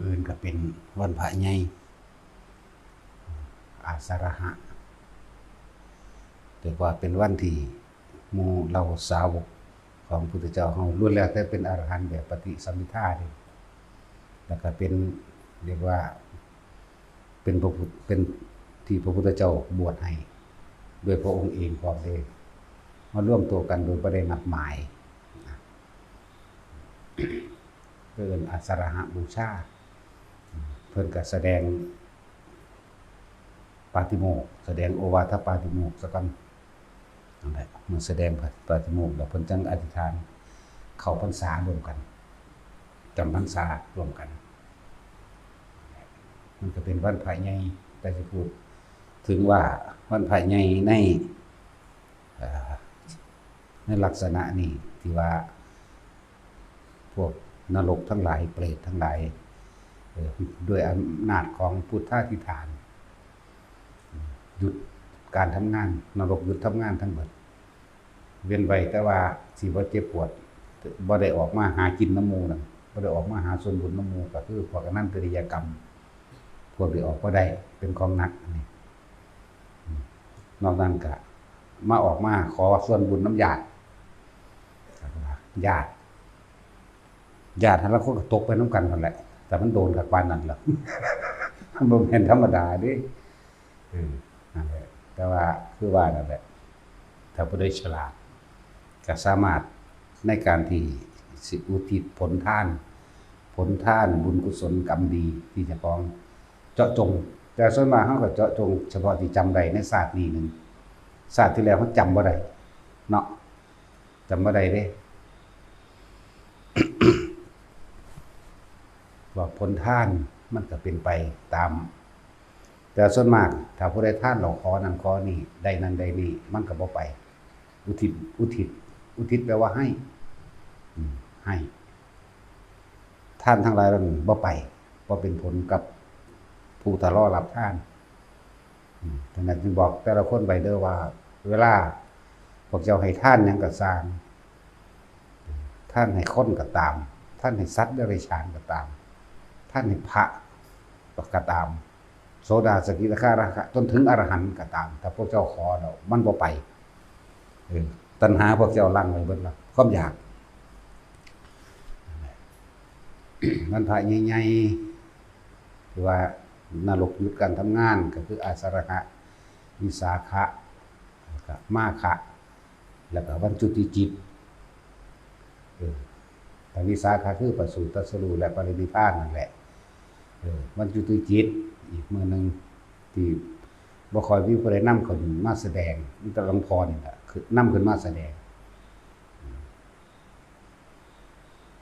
อื่นก็เป็นวันพระใหญ่อาสาฬหะแต่ว่าเป็นวันที่หมู่เราสาวกของพุทธเจ้าเฮาล้วนแล้วแต่เป็นอรหันต์แบบปฏิสัมภิทาเด้แล้วก็เป็นเรียกว่าเป็นที่พระพุทธเจ้าบวชให้ด้วยพระองค์เองพร้อมเด้มาร่วมตัวกันโดยบ่ได้นัดหมายเอิ้นอาสาฬหบูชาเพิ่นก็แสดงปาติโมกข์แสดงโอวาทปาติโมกข์ซะก่อนนั่นแหละเมื่อแสดงปาติโมกข์แล้วเพิ่นจังอธิษฐานเข้าพรรษาร่วมกันจำพรรษาร่วมกันมันก็เป็นวันพระใหญ่แต่สิพูดถึงว่าวันพระใหญ่ในลักษณะนี้ที่ว่าพวกนรกทั้งหลายเปรตทั้งหลายด้วยอำนาจของพุทธาธิษฐานหยุดการทำงานนรกหยุดทำงานทั้งหมดเว้นไว้แต่ว่าสิบ่เจ็บปวดบ่ได้ออกมาหากินน้ำมูนั่นบ่ได้ออกมาหาส่วนบุญน้ำมูก็คือพวกอนันตริยกรรมพวกที่ออกบ่ได้เป็นของหนักนี่นอกนั้นก็มาออกมาขอส่วนบุญน้ำญาติญาติทั้งละคนก็ตกไปน้ำกันนั่นแหละแต่มันโดนกับปานนั้นล่ะมันบ่แม่นธรรมดาเด้นั่นแหละแต่ว่าคือว่านั่นแหละถ้าผู้ใดฉลาดก็สามารถในการที่สิอุทิศผลทานบุญกุศลกรรมดีที่เจ้าของเจาะจงแต่ส่วนมากเฮาก็เจาะจงเฉพาะที่จำได้ในศาสตร์นี้นึงศาสตร์ที่แล้วเฮาจำบ่ได้เนาะจำบ่ได้เด้ว่าผลทานมันก็เป็นไปตามแต่ส่วนมากถ้าผู้ใดทานหลอกขอนั่นขอนี่ได้นั่นได้นี่มันก็บ่ไปอุทิศแปลว่าให้ให้ท่านทั้งหลายนั้นบ่ไปบ่เป็นผลกับผู้ตะล่อรับท่านฉะนั้นจึงบอกแต่ละคนไปเด้อว่าเวลาพวกเจ้าให้ท่านหยังก็สร้างท่านให้คนก็ตามท่านให้สัตว์เดรัจฉานก็ตามท่านให้พระก็ตามโสดาสกิทาคาระจนถึงอรหันต์ก็ตามถ้าพวกเจ้าขอแล้วมันบ่ไปตัณหาพวกเจ้าลังไว้เบิดแล้วความอยากมันพระใหญ่ๆคือว่านรกหยุดการทำงานก็คืออาสาฬหะวิสาขะแล้วก็มาขะแล้วก็วันจุติจิตแต่วิสาขะคือประสูติตรัสรู้และปรินิพพานนั่นแหละวันจุติจิตอีกมื้อนึงที่บ่ค่อยมีผู้ใดนำขึ้นมาแสดงมีแต่หลวงพ่อนี่แหละคือนำขึ้นมาแสดง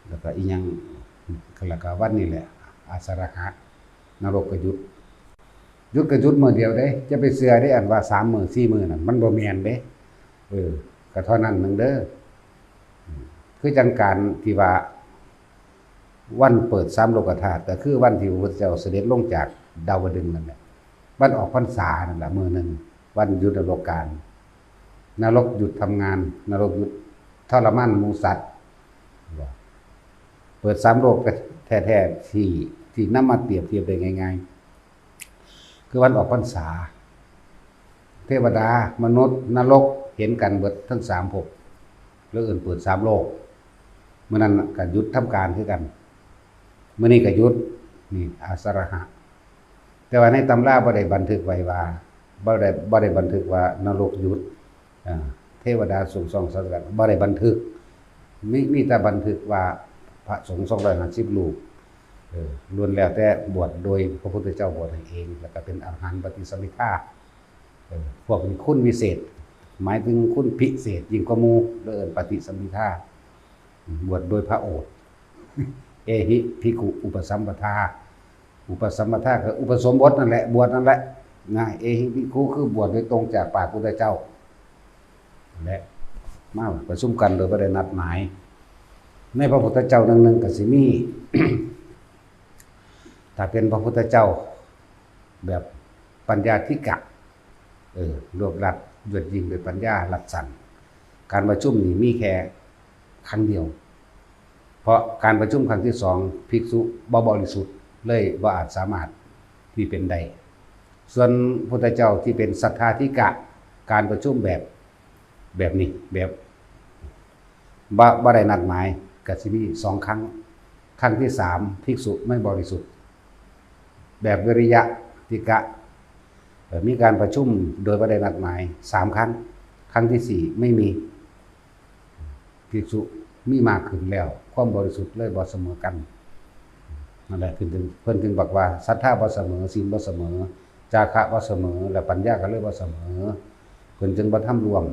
แล้วก็อีกอย่างแล้วก็วันนี้แหละอาสาฬหะนรกก็หยุดมื้อเดียวเด้จะไปเชื่อได้อันว่า3 มื้อ4 มื้อนั่นมันบ่แม่นเด้ก็เท่านั้นนึงเด้อคือจังการที่ว่าวันเปิด3โลกธาตุก็คือวันที่พระพุทธเจ้าเสด็จลงจากดาวดึงส์นั่นแหละวันออกพรรษานั่นแหละมื้อนึงวันหยุดนรกกาลนรกหยุดทำงานนรกหยุดทรมานหมู่สัตว์เปิด3โลกแท้ๆที่นำมาเปรียบเทียบได้ง่ายๆคือวันออกพรรษาเทวดามนุษย์นรกเห็นกันเบิดทั้ง3ภพแล้วอื่นเปิด3โลกมื้อนั้นก็หยุดทำการคือกันมื้อนี้ก็หยุดนี่อาสาฬหะแต่ว่าในตำราบ่ได้บันทึกไว้ว่าบ่ได้บันทึกว่านรกหยุดเทวดาสูงส่องสัตว์บ่ได้บันทึกมีแต่บันทึกว่าพระสงฆ์250รูปล้วนแล้วแต่บวชโดยพระพุทธเจ้าบวชให้เองแล้วก็เป็นอรหันต์ปฏิสัมภิทาพวกนี้คุณวิเศษหมายถึงคุณพิเศษยิ่งกว่าหมู่เอิ้นปฏิสัมภิทาบวชโดยพระโอษฐ์เอหิภิกขุอุปสัมปทาคืออุปสมบทนั่นแหละบวชนั่นแหละนะเอหิภิกขุคือบวชโดยตรงจากปากพุทธเจ้าและมาประชุมกันโดยบ่ได้นัดหมายในพระพุทธเจ้านึงก็สิมี ถ้าเป็นพระพุทธเจ้าแบบปัญญาธิกะรวบรัดยวดยิ่งด้วยปัญญารัดสั่นการประชุมนี่มีแค่ครั้งเดียวเพราะการประชุมครั้งที่2ภิกษุบ่บริสุทธิ์ เลยบ่อาจสามารถที่เป็นได้ส่วนพุทธเจ้าที่เป็นสัทธาธิกะการประชุมแบบนี้แบบบ่ได้นัดหมายก็สิมี2 ครั้งครั้งที่3ภิกษุไม่บริสุทธิ์แบบวิริยะธิกะมีการประชุมโดยบ่ได้นัดหมาย3 ครั้งครั้งที่4ไม่มีภิกษุมีมากขึ้นแล้วความบริสุทธิ์เลยบ่เสมอกันนั่นแหละคือเพิ่นถึงบอกว่าศรัทธาบ่เสมอศีลบ่เสมอจาคะบ่เสมอและปัญญาก็เลยบ่เสมอเพิ่นจึงบ่ทำรวม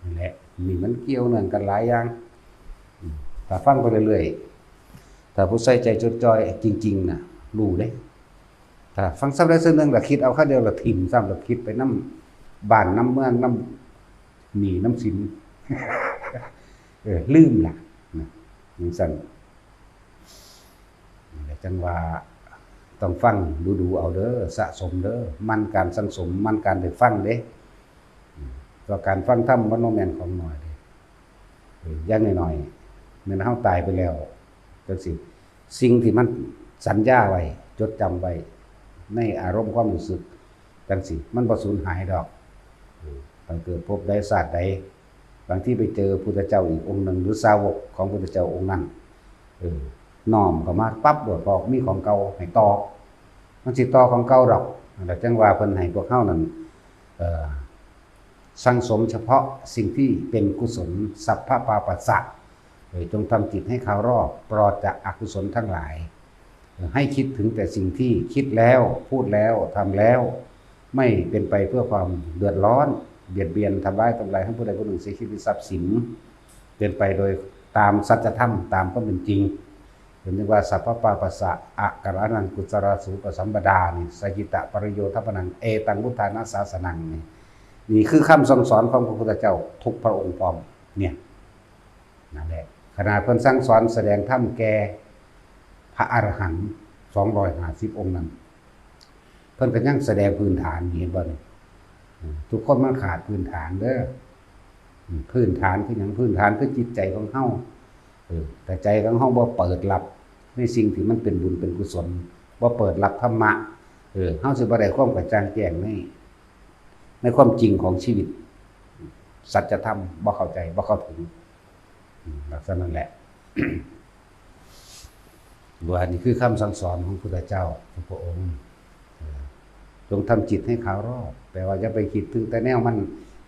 นี่แหละนี่มันเกี่ยวเนื่องกันหลายอย่างถ้าฟังไปเรื่อยๆถ้าผู้ใส่ใจจดจ่อยจริงๆน่ะรู้เด้ถ้าฟังซ้ำได้ซึ่งนึงแล้วคิดเอาครั้งเดียวแล้วทิ่มซ้ำแล้วคิดไปนำบ้านนำเมืองนำหนี้นำสินลืมล่ะนะจังซั่นนี่จังว่าต้องฟังดูเอาเด้อสะสมเด้อมันการสังสมมันการได้ฟังเด้ก็การฟังธรรมบ่แม่นของน้อยเด้อย่างน้อยๆแม่นเฮาตายไปแล้วจังซี่สิ่งที่มันสัญญาไว้จดจำไว้ในอารมณ์ความรู้สึกจังซี่มันบ่สูญหายดอกตั้งเกิดพบใดชาติใดบางที่ไปเจอพุทธเจ้าอีกองค์หนึ่งหรือสาวกของพุทธเจ้าองค์นั้นน้อมเข้ามาปั๊บโดดบอกมีของเก่าให้ต่อมันสิต่อของเก่าดอกแต่จังว่าเพิ่นให้พวกเฮานั้นสังสมเฉพาะสิ่งที่เป็นกุศลสัพพะปาปัสสะจงทำจิตให้เขารอบปลอดจากอกุศลทั้งหลายให้คิดถึงแต่สิ่งที่คิดแล้วพูดแล้วทำแล้วไม่เป็นไปเพื่อความเดือดร้อนเบียดเบียนทำร้ายทำลายให้ผู้ใดผู้หนึ่งเสียชีวิตทรัพย์สินเป็นไปโดยตามสัจธรรมตามความเป็นจริงเห็นว่าสัพพะปาปัสสะอะกะระนังกุศลสูปสัมปดานี่สหิตะปริโยทัปนังเอตังพุทธานาสาสนังนี่คือคำสั่งสอนของพระพุทธเจ้าทุกพระองค์พร้อมเนี่ยนั่นแหละขณะเพิ่นสั่งสอนแสดงธรรมแก่พระอรหันต์250องค์นั้นเพิ่นก็ยังแสดงพื้นฐานเห็นบ่นี่ทุกคนมันขาดพื้นฐานเด้อพื้นฐานคือหยังพื้นฐานคือจิตใจของเฮาแต่ใจของเฮาบ่เปิดรับในสิ่งที่มันเป็นบุญเป็นกุศลบ่เปิดรับธรรมะเฮาสิบ่ได้ความกระจ่างแจ้งในความจริงของชีวิตสัจธรรมบ่เข้าใจบ่เข้าถึงลักษณะนั้นแหละว่านี่คือคำสั่งสอนของพุทธเจ้าทุกพระองค์จงทำจิตให้ขาวรอบแปลว่าอย่าไปคิดถึงแต่แนวมัน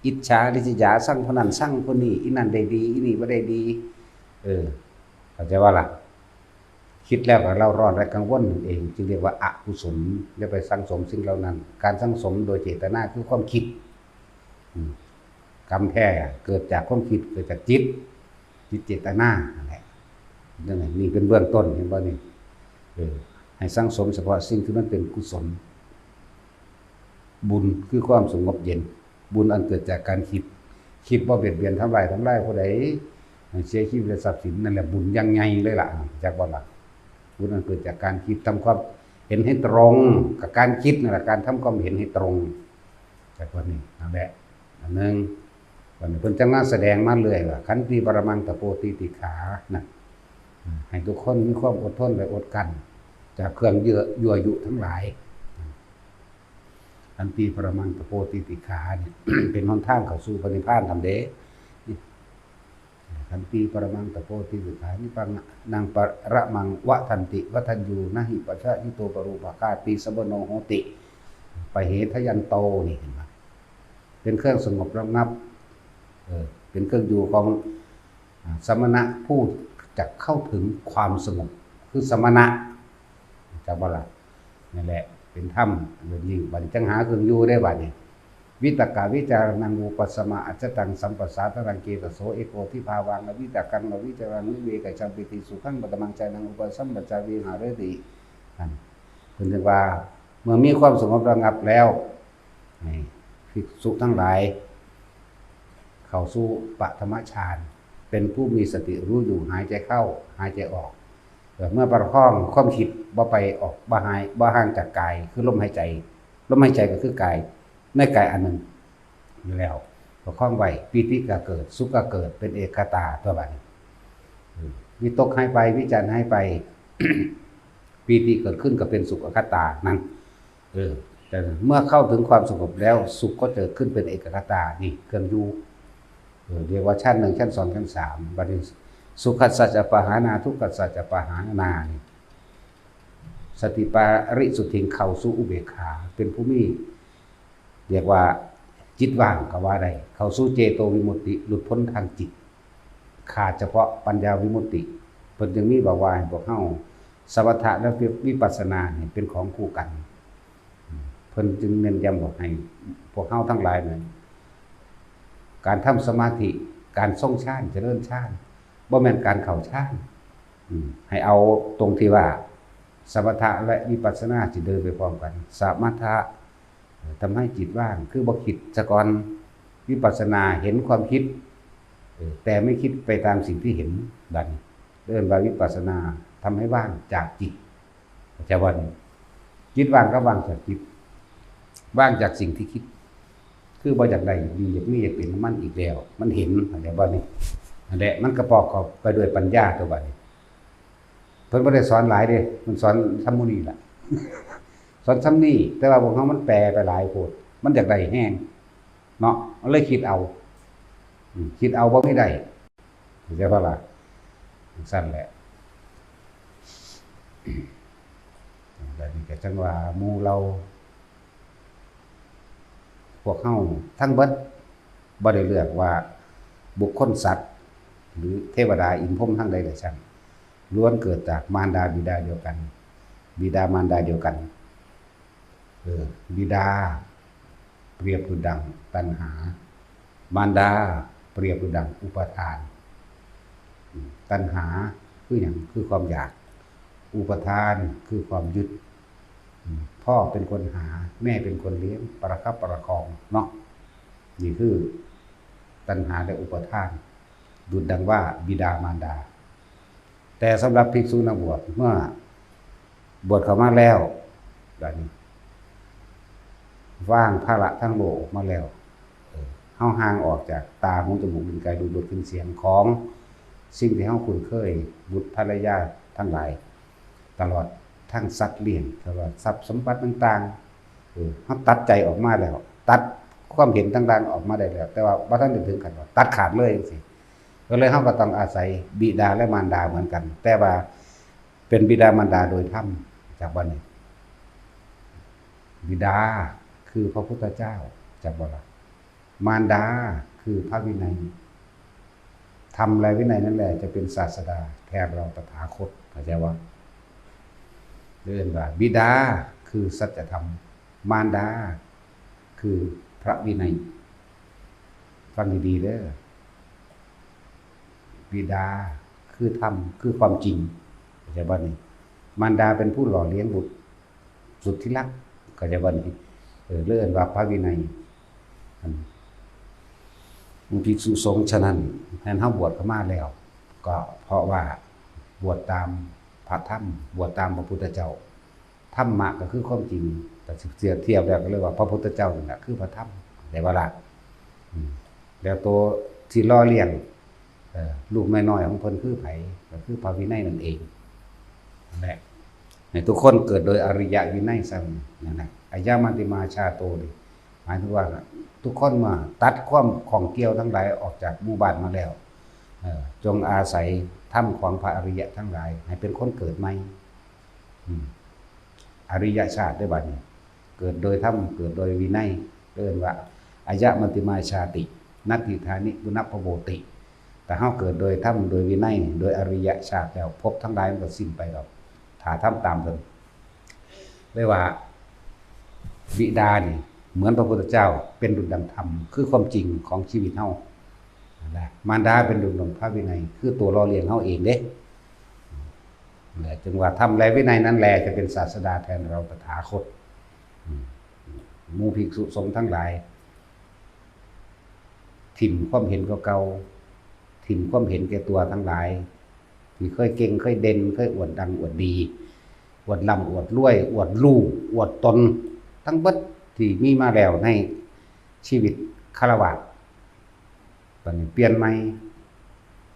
อิจฉาริษยาสร้างคนนั้นสร้างคนนี้อีนั่นได้ดีอีนี่บ่ได้ดีเข้าใจว่าล่ะคิดแล้วก็เราร้อนและกังวลนั่นเองจึงเรียกว่าอกุศลอย่าไปสังสมสิ่งเหล่านั้นการสังสมโดยเจตนาคือความคิดกรรมแท้เกิดจากความคิดเกิดจากจิตเจตนานั่นแหละนี่เป็นเบื้องต้นเห็นบ่นี่ให้สังสมเฉพาะสิ่งที่มันเป็นกุศลบุญคือความสงบเย็นบุญอันเกิดจากการคิดบ่เบียดเบียนทำลายผู้ใดเสียชีวิตและทรัพย์สินนั่นแหละบุญยังไงเลยล่ะจากบ่ล่ะบุญอันเกิดจากการคิดทำความเห็นให้ตรงกับการคิดนั่นแหละการทำความเห็นให้ตรงจากวันนี้นั่นแหละอันนึงวันนี้เพิ่นจังมาแสดงมาเลยว่าขันติปรมังตโปติติขานะให้ทุกคนมีความอดทนและอดกันจากเครื่องยั่วยุทั้งหลายขันติปรมังตโปติติขาเนี่ย เป็นหนทางเข้าสู่พระนิพพานทำเด้ขันติปรมังตโปติติขานิปังนางปรมังวะทันติวัฏัญญูนะหิปัชชะนิโตปรูปากาติสบโนโหติปเหทยันโตนี่เห็นไหมเป็นเครื่องสงบระงับเป็นเครื่องอยู่ของสมณะผู้จะเข้าถึงความสงบคือสมณะจากบ่ล่ะนั่นแหละเป็นธรรมยิ่งบัดจังหาเครื่องอยู่ได้บัดนี้วิตกาวิจารณังอุปสมาอัจจตังสัมปสาตรังเกตโสเอโกทิภาวังอวิตกังอวิจารังวิเวกจัมปิติสุขังปัตมังใจนังอุปสัมปจาวิหารตินั่นเพิ่นถึงว่าเมื่อมีความสงบระงับแล้วภิกษุทั้งหลายเข้าสู่ปฐมฌานเป็นผู้มีสติรู้อยู่หายใจเข้าหายใจออกเมื่อประคองความคิดบ่ไปออกบ่ห่างจากกายคือลมหายใจก็คือกายในกายอันหนึ่งแล้วประคองไว้ปีติก็เกิดสุขก็เกิดเป็นเอกตาตัวบัดนี้วิตกหายไปวิจารหายไป ปีติเกิดขึ้นก็เป็นสุขคตานั่นแต่เมื่อเข้าถึงความสงบแล้วสุขก็เกิดขึ้นเป็นเอกคตานี่เครื่องอยู่เรียกว่าชั้น1ชั้น2ชั้น3บัดนี้สุขสัจจปหานาทุกขสัจจปหานานี่สติปาริสุทธิเข้าสู่อุเบกขาเป็นผู้มีเรียกว่าจิตว่างก็ว่าได้เข้าสู่เจโตวิมุตติหลุดพ้นทางจิตขาดเฉพาะปัญญาวิมุตติเพิ่นจึงมีบอกว่าให้พวกเฮาสมถะและวิปัสสนาเนี่ยเป็นของคู่กันเพิ่นจึงเน้นย้ำบอกให้พวกเฮาทั้งหลายเนี่ยการทำสมาธิการทรงฌานเจริญฌานบ่แม่นการเข้าฌานให้เอาตรงที่ว่าสมถะและวิปัสสนาสิเดินไปพร้อมกันสมถะทำให้จิตว่างคือบ่คิดซะก่อนวิปัสสนาเห็นความคิดแต่ไม่คิดไปตามสิ่งที่เห็นดันเดินว่าวิปัสสนาทำให้ว่างจากจิตจะวันจิตว่างก็ว่างจากจิตว่างจากสิ่งที่คิดคือบ่อยากได้ดีอยากมีอยากเป็นมันอีกแล้วมันเห็นอะไรบ้างนี่นั่นแหละมันกระปอกไปด้วยปัญญาตัวบัดนี้เพิ่นบ่ได้สอนหลายเด้มันสอนซ้ำมื้อนี้ล่ะ สอนซ้ำนี้แต่ว่าพวกเฮามันแปลไปหลายโพดมันอยากได้แห้งเนาะมันเลยคิดเอาบ่ไม่ได้ใช่ป่ะล่ะสั้นแหละแล้วนี่ก็จังว่าหมู่เราพวกเฮาทั้งเบิดบ่ได้เลือกว่าบุคคลสัตว์หรือเทวดาอินพรหมทั้งใดก็ช่างล้วนเกิดจากมารดาบิดาเดียวกันบิดามารดาเดียวกันบิดาเปรียบดุจดังตัณหามารดาเปรียบดุจดังอุปาทานตัณหาคือหยังคือความอยากอุปทานคือความยึดพ่อเป็นคนหาแม่เป็นคนเลี้ยงประคับประคองเนาะนี่คือตัณหาและอุปทานดุจดังว่าบิดามารดาแต่สำหรับภิกษุนักบวชเมื่อบวชเข้ามาแล้วแบบนี้ว่างภาระทั้งโลกมาแล้วเฮาห่างออกจากตาหูจมูกลิ้นกายดูรสกลิ่นเสียงของสิ่งที่เฮาคุ้นเคยบุตรภรรยาทั้งหลายตลอดทั้งสัตว์เลี้ยงตลอดทรัพย์สมบัติต่างๆเฮาตัดใจออกมาแล้วตัดความเห็นต่างๆออกมาได้แล้วแต่ว่าบ่ทันได้ถึงขั้นว่าตัดขาดเลยจังซี่ก็เลยเฮาก็ต้องอาศัยบิดาและมารดาเหมือนกันแต่ว่าเป็นบิดามารดาโดยธรรมจากบัดนี้บิดาคือพระพุทธเจ้าจากบ่ล่ะมารดาคือพระวินัยธรรมและวินัยนั่นแหละจะเป็นศาสดาแทนเราตถาคตเข้าใจว่าเรื่องว่าบิดาคือสัจธรรมมารดาคือพระวินัยฟังดีๆเด้อบิดาคือธรรมคือความจริงเข้าใจบ่นี่มารดาเป็นผู้หล่อเลี้ยงบุตรสุดที่รักเข้าใจบ่นี่เรื่องว่าพระวินัยภิกษุสงฆ์ฉะนั้นแทนเฮาบวชเข้ามาแล้วก็เพราะว่าบวชตามพระธรรมบวชตามพระพุทธเจ้าธรรมะก็คือความจริงแต่เสียเทียบแล้วก็เรียกว่าพระพุทธเจ้านี่แหละคือพระธรรมได้บ่ล่ะแล้วตัวที่ล่อเลี้ยงลูกน้อยๆของเพิ่นคือไผก็คือพระวินัยนั่นเองนั่นแหละให้ทุกคนเกิดโดยอริยวินัยซั่นนั่นแหละอายามันติมาชาโตนี่หมายถึงว่าทุกคนมาตัดความของเกี่ยวทั้งหลายออกจากหมู่บ้านมาแล้วจงอาศัยธรรมของพระอริยะทั้งหลายให้เป็นคนเกิดใหม่อริยชาติได้บัดนี้เกิดโดยธรรมเกิดโดยวินัยเรียกว่าอายะมันติมาชาตินัตถิธานิบุณพโบติแต่เฮาเกิดโดยธรรมโดยวินัยโดยอริยชาติแล้วพบทั้งหลายมันก็สิ้นไปแล้วถ้าทำตามเพิ่นเรียกว่าบิดานี่เหมือนพระพุทธเจ้าเป็นดุจดังธรรมคือความจริงของชีวิตเฮานั่นแหละมารดาเป็นดุจดังพระวินัยคือตัวล่อเลี้ยงเฮาเองเด้นั่นแหละจึงว่าธรรมและวินัยนั้นแหละจะเป็นศาสดาแทนเราตถาคตหมู่ภิกษุสงฆ์ทั้งหลายถิ่มความเห็นเก่าๆถิ่มความเห็นแก่ตัวทั้งหลายที่เคยเก่งเคยเด่นเคยอวดดังอวดดีอวดร่ำอวดรวยอวดรู้อวดตนทั้งเบิดที่มีมาแล้วในชีวิตฆราวาสตอนนี้เปลี่ยนใหม่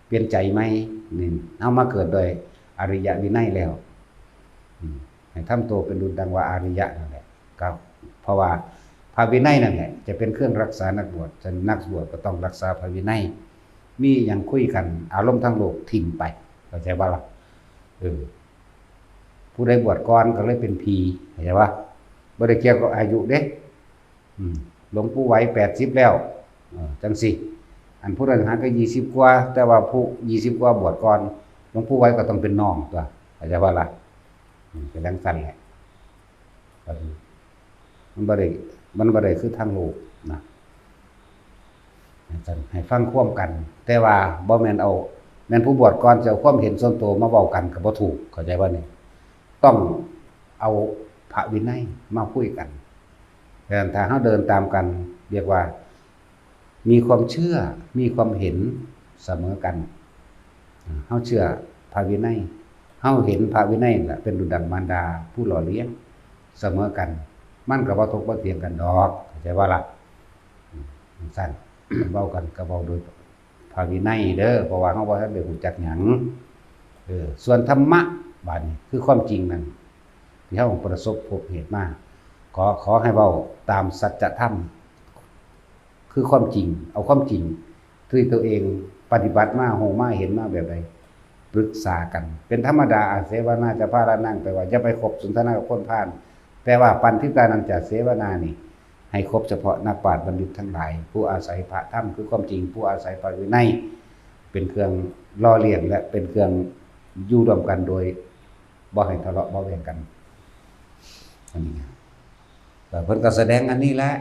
เปลี่ยนใจใหม่นี่เอามาเกิดโดยอริยวินัยแล้ว ให้ทำตัวเป็นดุจดังว่าอาริยะนั่นแหละครับเพราะว่าพระวินัยนั่นแหละจะเป็นเครื่องรักษานักบวชฉะนั้นนักบวชก็ต้องรักษาพระวินัยมีอย่างคุยกันอารมณ์ทั้งโลกทิ้งไปเข้าใจบ่ล่ะผู้ใดบวชก่อนก็เลยเป็นผีเข้าใจว่าบ่ได้เกี่ยวกับอายุเด้หลวงปู่ไหว80แล้วจังสิอันผู้นั้นหาก็20กว่าแต่ว่าผู้20กว่าบวชก่อนหลวงปู่ไหวก็ต้องเป็นน้องตัวเข้าใจว่าล่ะเป็นจังซั่นแหละมันบ่ได้คือทางโลกนะให้ฟังความกัน แต่ว่าบ่แม่นเอาแม่นผู้บวชก่อนจะเอาความเห็นส่วนตัวมาเว้ากันก็บ่ถูกเข้าใจบ่นี่ต้องเอาพระวินัยมาคุยกันแต่ถ้าเฮาเดินตามกันเรียกว่ามีความเชื่อมีความเห็นเสมอกันเฮาเชื่อพระวินัยเฮาเห็นพระวินัยน่ะเป็นดุจดังมารดาผู้หล่อเลี้ยงเสมอกันมันก็บ่ทกบ่เถียงกันดอกเข้าใจว่าล่ะซั่น เว้ากันก็เว้าโดยพระวินัยเด้อเพราะว่าเฮาบ่ทันได้รู้จักหยังส่วนธรรมะบัดนี้คือความจริงนั่นที่เฮาประสบพบเห็นมาขอให้เว้าตามสัจธรรมคือความจริงเอาความจริงที่ตัวเองปฏิบัติมาโหมาเห็นมาแบบใดปรึกษากันเป็นธรรมดาอาเสวนาจะพาละนั่งแปลว่าอย่าไปคบสนทนากับคนพาลแปลว่าปันทิตานันจะเสวนานี่ให้ครบเฉพาะนักปราชญ์บัณฑิตทั้งหลายผู้อาศัยพระธรรมคือความจริงผู้อาศัยพระวินัยเป็นเครื่องล่อเลี้ยงและเป็นเครื่องอยู่ร่วมกันโดยบ่ให้ทะเลาะเบาะแว้งกันอันนี้แต่เพิ่นก็แสดงอันนี้แหละ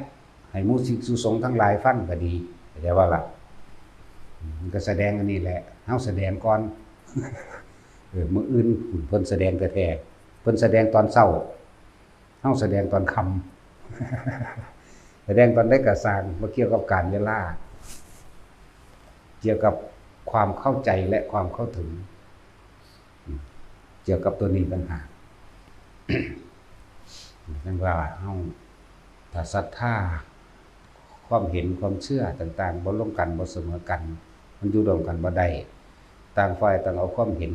ให้หมู่ศิษย์สงฆ์ทั้งหลายฟังก็ดีเข้าใจว่าล่ะมันก็แสดงอันนี้แหละเฮาแสดงก่อนมื้ออื่นเพิ่นแสดงแท้ๆเพิ่นแสดงตอนเช้าเฮาแสดงตอนค่ำแสดงตอนได้กระสร้างบ่เกี่ยวกับการเวลาเกี่ยวกับความเข้าใจและความเข้าถึงเกี่ยวกับตัวนี้ต่างหากนั่นว่าเฮาถ้าศรัทธาความเห็นความเชื่อต่างๆบ่ลงกันบ่เสมอกันมันอยู่ร่วมกันบ่ได้ต่างฝ่ายต่างเอาความเห็น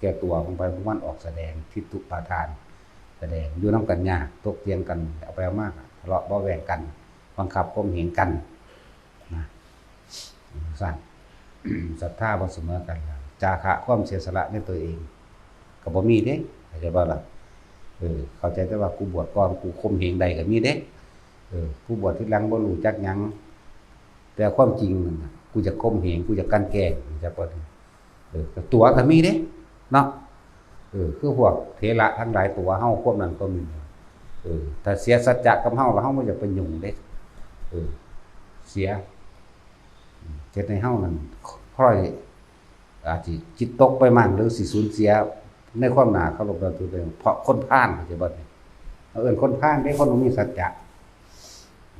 แก่ตัวของไปของมันออกแสดงทิฏฐุปาทานแสดงอยู่นำกันยากตกเถียงกันเอาไปเอามากทะเลาะเบาะแว้งกันบังคับข่มเหงกันนะสั่น ศรัทธาบ่เสมอกันจาคะความเสียสละในตัวเองก็บ่มีเด้เข้าใจบ่ล่ะเข้าใจแต่ว่ากูบวชก่อนกูข่มเหงใดก็มีเด้ผู้บวชที่หลังบ่รู้จักหยังแต่ความจริงนั่นน่ะกูจะข่มเหงกูจะกลั่นแกล้งจะเปิดตัวก็มีเด้เนาะคือพวกเถระทั้งหลายตัวเฮาควบนั้นก็มีถ้าเสียสัจจะกับเฮาแล้วเฮาบ่อยากไปยุ่งเด้เสียเฮ็ดให้เฮานั่นค่อยอาจสิจิตตกไปมั่งหรือสิสูญเสียในความหนาเคารพตัวเองเพราะคนพาลเข้าใจบ่คนพาลได้คนบ่มีสัจจะ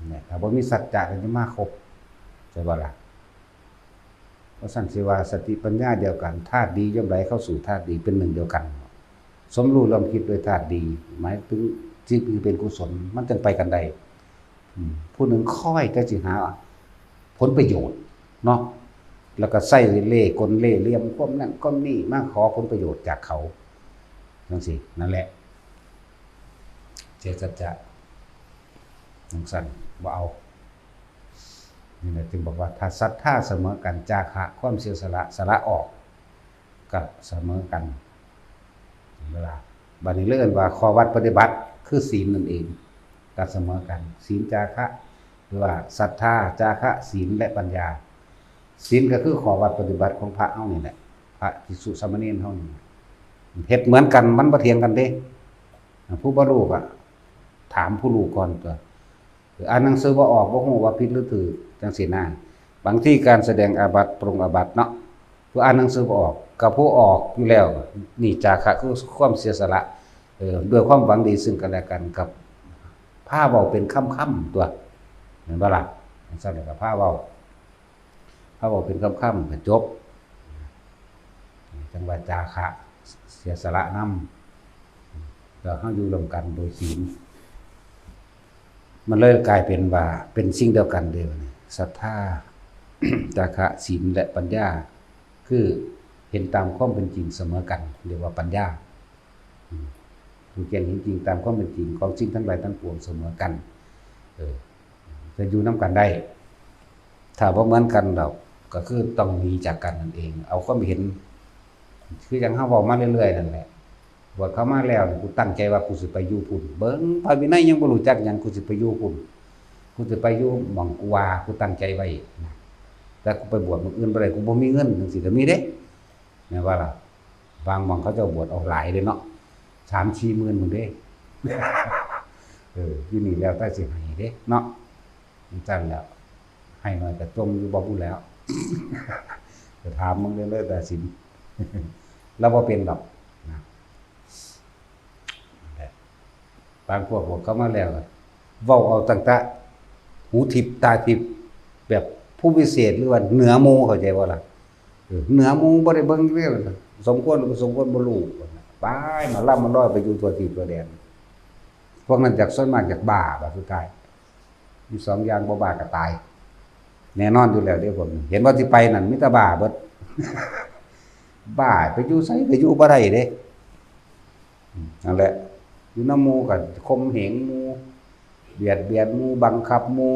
เนี่ยถ้าบ่มีสัจจะก็จะมาคบใช่บ่ล่ะเพราะสั่นสิว่าสติปัญญาเดียวกันธาตุดีย่อมไหลเข้าสู่ธาตุดีเป็นหนึ่งเดียวกันสมรู้ร่วมคิดโดยธาตุดีหมายถึงจิตคือเป็นกุศลมันจึงไปกันได้ผู้หนึ่งค่อยแต่สิหาผลประโยชน์เนาะแล้วก็ใส่เล่ห์กลเล่ห์เหลี่ยมก้มนั่นก้มนี่มาขอผลประโยชน์จากเขาจังซี่นั่นแหละเจตสัจจะจังซั่นบ่เอานี่แหละจึงบอกว่าถ้าศรัทธาเสมอกันจาคะความเสียสละสละออกก็เสมอกันเวลาบัดนี้เรื่องว่าข้อวัดปฏิบัติคือศีลนั่นเองก็เสมอกันศีลจาคะหรือว่าศรัทธาจาคะศีลและปัญญาศีลก็คือข้อวัดปฏิบัติของพระเฮานี่แหละพระภิกษุสามเณรเฮานี่เฮ็ดเหมือนกันมันบ่เถียงกันเด้ผู้บ่รู้ก็ถามผู้รู้ก่อนตัวอ่านหนังสือบ่ออกบ่ฮู้ว่าผิดหรือถูกจังซี่นะบางทีการแสดงอาบัติปรงอาบัติเนาะผู้อ่านหนังสือบ่ออกกับผู้ออกอยู่แล้วนี่จาคะคือความเสียสละด้วยความหวังดีซึ่งกันและกันกับพาเว้าเป็นค่ำๆตัวเห็นบ่ล่ะซั่นก็พาเว้าเป็นค่ำๆก็จบจังว่าจาคะเสียสละนำก็เฮาอยู่ร่วมกันโดยศีลมันเลยกลายเป็นว่าเป็นสิ่งเดียวกันเดียวนี่ศรัทธา จาคะศีลและปัญญาคือเห็นตามความเป็นจริงเสมอกันเรียกว่าปัญญา รู้แจ้งเห็นจริงตามความเป็นจริงของสิ่งทั้งหลายทั้งปวงเสมอกันจะอยู่นํกันได้ถ้าบ่เหมือนกันดอกก็คือต้องหนีจากกันนั่นเองเอาความเห็นคือจังเฮาเว้ามาเรื่อยๆนั่นแหละบวชเข้ามาแล้วกูตั้งใจว่ากูสิไปอยู่พุ่นเบิ่งพระวินัยยังบ่รู้จักหยังกูสิไปอยู่พุ่นกูสิไปอยู่หม่องกูว่ากูตั้งใจไว้แต่กูไปบวชมื้ออื่นบ่ได้กูบ่มีเงินจังซี่ก็มีเด้แม่นว่าล่ะบางหม่องเขาเจ้าบวชเอาหลายเด้เนาะ 3-4 หมื่นพุ่นเด้อยู่นี่แล้วแต่สิให้เด้เนาะจังแล้วให้น้อยก็จมอยู่บ่พูดแล้วจะถามมึงเรื่อยๆแต่สิเราบ่เป็นดอกนะบางพวกเขามาแล้วเว้าเอาตั้งแต่หูทิพตาทิพแบบผู้พิเศษหรือว่าเหนือหมู่เข้าใจบ่ล่ะเหนือหมู่บ่ได้เบิ่งเรื่องสมควรหรือบ่สมควรบ่รู้ไปมาล่ำมันร้อยไปอยู่ตัวทิพตัวแดนพวกนั้นจากส่วนมากจากบ้าบัดสุดท้ายมี2อย่างบ่บ้าก็ตายแน่นอนอยู่แล้วเด้ผมเห็นว่าสิไปนั่นมีแต่บ้าเบิดบ้าไปอยู่ไสก็อยู่บ่ได้เด้นั่นแหละอยู่นำหมู่ก็ข่มเหงหมู่เบียดเบียนหมู่บังคับหมู่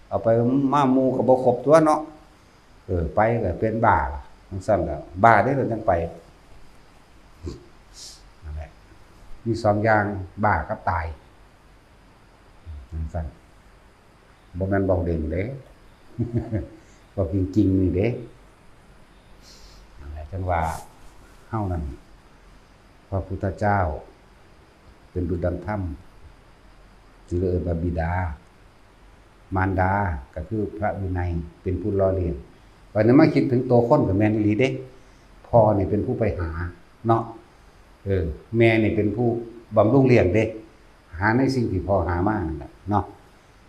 เอาไปมาหมู่ก็บ่ครบตัวเนาะไปก็เป็นบ้าจังซั่นแล้วบ้าได้แล้วจังไปนั่นแหละมี2อย่างบ้ากับตายจังซั่นบ่แม่นบอกเด่นเด้บอกจริงๆนี่เด้นั่นแหละจังว่าเฮานั่นพระพุทธเจ้าเป็นบุตรดังธรรมจึงเอิ้นว่าบิดามารดาก็คือพระวินัยเป็นผู้ล่อเลี้ยงวันนั้นมาคิดถึงตัวคนก็แม่นอีหลีเด้พ่อนี่เป็นผู้ไปหาเนาะแม่นี่เป็นผู้บำรุงเลี้ยงเด้หาในสิ่งที่พ่อหามานั่นแหละเนาะ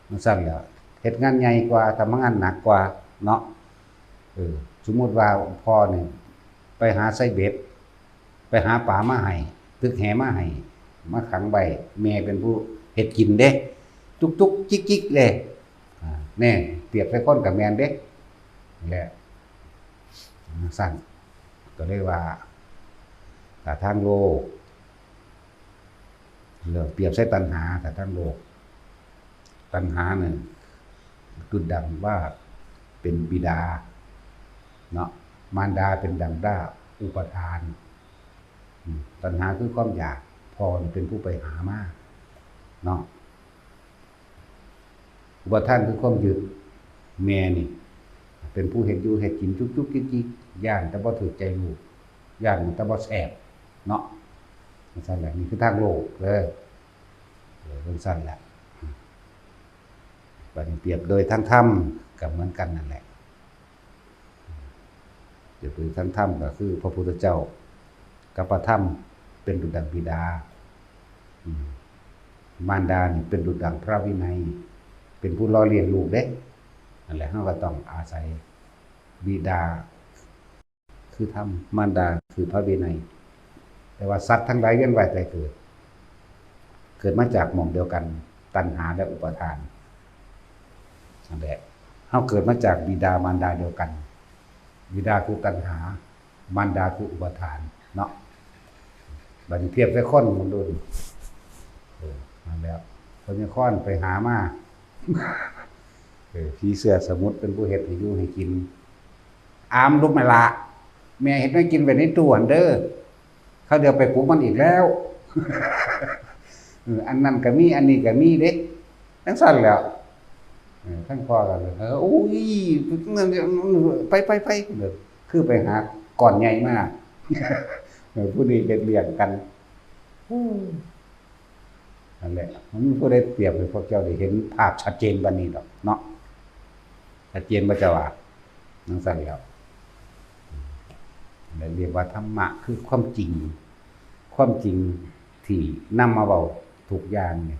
มันซั่นแล้วเฮ็ดงานใหญ่กว่าทำงานหนักกว่าเนาะสมมุติว่าพ่อนี่ไปหาไส้เบ็ดไปหาปลามาให้ตึกแหมาให้มาขังไว้แม่เป็นผู้เฮ็ดกินเด้จุกๆจิกๆเลยแน่เปรียบใส่คนกับแม่นเด้นี่แหละสั้นก็เลยว่าถ้าทางโลกเรื่องเปรียบใส่ตัณหาแต่ทางโลกตัณหาเนี่ยคือดังว่าเป็นบิดาเนาะมารดาเป็นดังด้าอุปทานตัณหาคือความอยากพ่อเป็นผู้ไปหามาเนาะอุปทานคือความยึดแม่นี่เป็นผู้เห็นอยู่เห็ดกินจุกๆจิ๊กๆย่านแต่บ่ถูกใจลูกย่านแต่บ่แซ่บเนาะสั่นแหละนี่คือทางโลกเลยสั่นแหละบัดนี้เปรียบโดยทางธรรมก็เหมือนกันนั่นแหละเปรียบโดยทางธรรมก็คือพระพุทธเจ้ากับพระธรรมเป็นดุจดังบิดามารดานี่เป็นดุจดังพระวินัยเป็นผู้ล่อเลี้ยงลูกเด้นั่นแหละเราก็ต้องอาศัยบิดาคือธรรมมารดาคือพระวินัยแต่ว่าสัตว์ทั้งหลายเวียนว่ายตายเกิดมาจากหม่อมเดียวกันตัณหาและอุปทานนั่นแหละเราเกิดมาจากบิดามารดาเดียวกันบิดาคือตัณหามารดาคืออุปทานเนาะบัดนี้เทียบใส่คนมันดูนั่นแล้วคนยังค้อนไปหามาผีเสื้อสมุทรเป็นผู้เฮ็ดให้อยู่ให้กินอามลุกไม่ละแม่เฮ็ดให้กินไว้ในตู้หั่นเด้อเขาเดี๋ยวไปปลุกมันอีกแล้วอันนั้นก็มีอันนี้ก็มีเด้ทั้งสั่นแล้วทั้งพ่อกันเลยโอ้ยไปคือไปหาก่อนใหญ่มากผู้นี้เฮ็ดเลี้ยงกันนั่นแหละมันมีผู้ใดเปรียบให้พวกเจ้าได้เห็นภาพชัดเจนบัดนี้ดอกเนาะชัดเจนบ่เจ้าว่าจังซั่นแล้วเรียกว่าธรรมะคือความจริงที่นำมาเว้าทุกอย่างนี่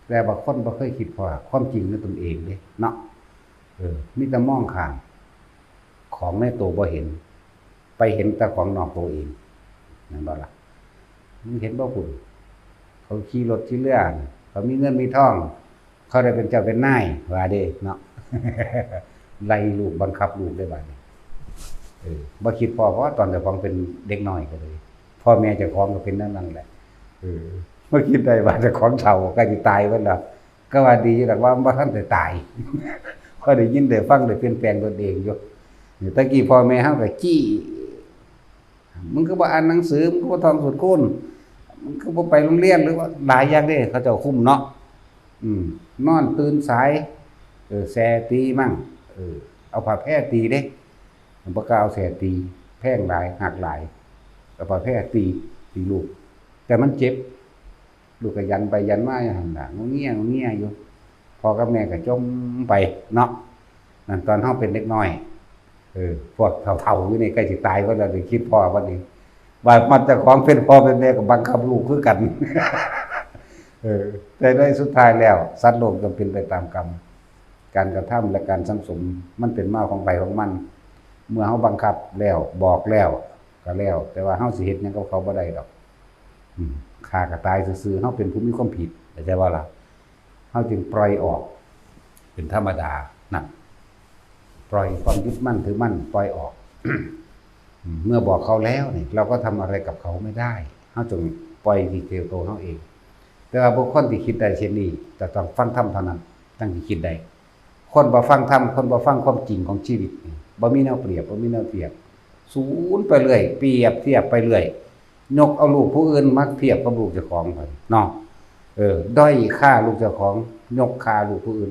แต่บางคนบ่เคยคิดว่าความจริงในตนเองเด้เนาะมีแต่มองข้ามของในตัวบ่เห็นไปเห็นแต่ของนอกตัวเองนั่นบ่ล่ะมึงเห็นบ่คุณเขาขี่รถขี่เรือเขามีเงินมีทองเขาได้เป็นเจ้าเป็นนายว่าเด้เนาะไล่ลูกบังคับลูกได้บัดนี้บ่คิดพอเพราะว่าตอนเจ้าของเป็นเด็กน้อยก็เลยพ่อแม่เจ้าของก็เป็นนั่นแหละ เมื่อคิดได้ว่าเจะของเฒ่าใกล้สิตายเพิ่นแล้วก็ว่าดีอยู่ดอกว่าบ่ทันได้ตายพอได้ยินได้ฟังได้เปลี่ยนแปลงตนเองอยู่นี่ตะกี้พ่อแม่เฮาก็จี้มึงก็บ่อ่านหนังสือมึงก็บ่ท่องสูตรคูณมึงก็บ่ไปโรงเรียนหรือว่าหลายอย่างเด้เขาเจ้าคุมเนาะนอนตื่นสายแส่ตีมั่งเอาผ้าแพร่ตีเด้บ่กล้าเอาแส่ตีแพงหลายหักหลายเอาผ้าแพร่ตีลูกแต่มันเจ็บลูกก็ยันไปยันมาอย่างนั้นน่ะงเงี้ยอยู่พ่อกับแม่ก็จมไปเนาะนั่นตอนเฮาเป็นเด็กน้อยพวกเฒ่าๆอยู่นี่ใกล้สิตายเพิ่นแล้วได้คิดพ่อวันนี้ว่ามันเจ้าของเป็นพ่อเป็นแม่ก็บังคับลูกคือกันแต่ในสุดท้ายแล้วสัตว์โลกก็เป็นไปตามกรรมการกระทำและการสังสมมันเป็นมาของไปของมันเมื่อเฮาบังคับแล้วบอกแล้วก็แล้วแต่ว่าเฮาสิเฮ็ดหยังกับเขาบ่ได้ดอกฆ่าก็ตายซื่อๆเฮาเป็นผู้มีความผิดเข้าใจบ่ล่ะเฮาจึงปล่อยออกเป็นธรรมดานั่นปล่อยความยึดมั่นถือมั่นปล่อยออก เมื่อบอกเขาแล้วนี่เราก็ทำอะไรกับเขาไม่ได้เฮาจงปล่อยที่ตัวเฮาเองแต่ว่าบุคคลที่คิดได้เช่นนี้จะต้องฟังธรรมเท่านั้นตั้งที่คิดได้คนบ่ฟังธรรมคนบ่ฟังความจริงของชีวิตบ่มีแนวเปรียบบ่มีแนวเทียบศูนย์ไปเรื่อยเปรียบเทียบไปเรื่อยยกเอาลูกผู้อื่นมาเทียบกับลูกเจ้าของพุ่นเนาะด้อยค่าลูกเจ้าของยกค่าลูกผู้อื่น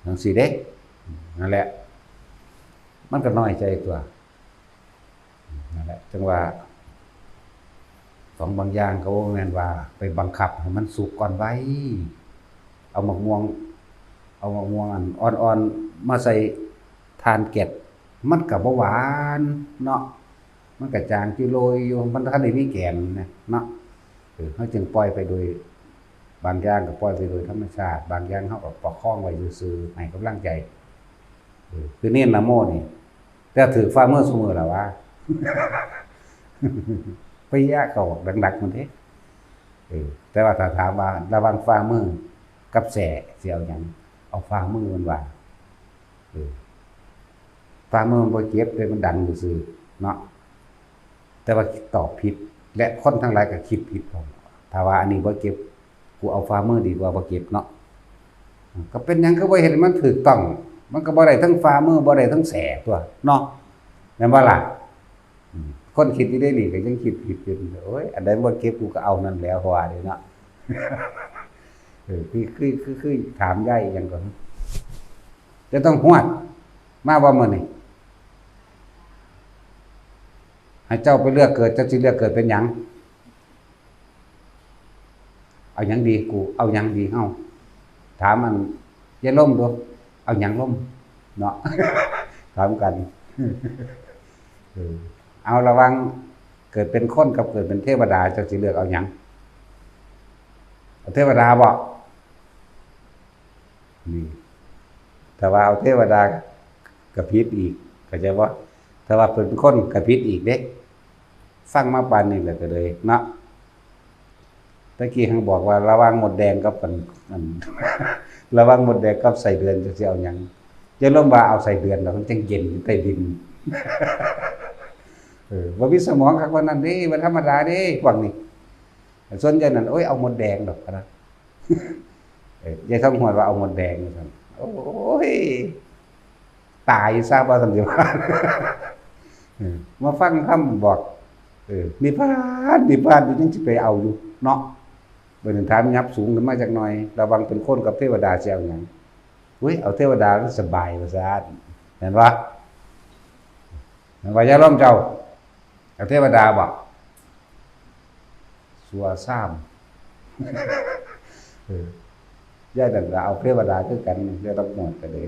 จังซี่เด้นั่นแหละมันก็น้อยใจตัวนั่นแหละจังว่าของบางอย่างก็แม่นว่าไปบังคับให้มันสุกก่อนไว้เอามะม่วงอันอ่อนๆมาใส่ทานเกล็ดมันก็บ่หวานเนาะมันก็จางจิโรยอยู่มันทันได้มีแก่นนะเนาะเฮาจึงปล่อยไปโดยบางอย่างก็ปล่อยไปโดยธรรมชาติบางอย่างเฮาก็ประคองไว้ซื่อๆให้กำลังใจคือเน้นนะโมนี่แต่ถือฟ้ามือซุมื้อล่ะว่าไปยะก็ดังๆมันเด้แต่ว่าถ้าถามว่าระวังฟ้ามือกับแสสิเอาหยังเอาฟ้ามือมันว่าฟ้ามือมันบ่เจ็บแต่มันดังซื่อเนาะแต่ว่าตอบผิดและคนทั้งหลายก็คิดผิดถ้าว่าอันนี้บ่เจ็บกูเอาฟ้ามือดีกว่าบ่เจ็บเนาะก็เป็นหยังก็บ่เห็นมันถูกต้องมันก็บ่ได้ทั้งฟ้ามือบ่ได้ทั้งแสตัวเนาะแม่นบ่ล่ะคนคิดอยู่ได้นี่ก็ยังคิดผิดอยู่โอ้ยอันใดบ่เก็บกูก็เอานั่นแล้วว่าเด้เนาะคือถามยายหยังก่อนจะต้องฮวดมาบ่มื้อนี้ให้เจ้าไปเลือกเกิดเจ้าสิเลือกเกิดเป็นหยังเอาหยังดีกูเอาหยังดีเฮาถามมันอย่าล้มดูเอาหยังล้มเนาะถามกันเอาระวังเกิดเป็นคนกับเกิดเป็นเทวดาเจ้าสิเลือกเอาหยังเอาเทวดาบ่นี่แต่ว่าเอาเทวดาก็ผิดอีกเข้าใจบ่ถ้าว่าเป็นคนก็ผิดอีกเด้ฟังมาปานนี้แหละก็เลยเนาะตะกี้เฮาบอกว่าระวังมดแดงกับอันระวังมดแดงกับใส่เดือนจะสิเอาหยังจะล้มว่าเอาใส่เดือนแล้วมันจังเย็นใต้ดินบ่มีสมองคักว่านั้นเด้มันธรรมดาเด้พวกนี้ส่วนใหญ่นั่นโอ้ยเอามดแดงดอกนะยายทองหวดว่าเอามดแดงซั่นโอ้ยตายซะบ่ซั่นสิว่ามาฟังคำบอกนิพพานอยู่จังสิไปเอาอยู่เนาะเบิ่นถามยับสูงขึ้นมาจักหน่อยระวังเป็นคนกับเทวดาสิเอาหยังอุ้ยเอาเทวดามันสบายว่าซั่นเห็นบ่ว่าอย่าล้มเจ้าเอาเทวดาบ่สัวซ้ำย่าดังเอาเทวดาคือกันเดี๋ยวต้องหมดก็เลย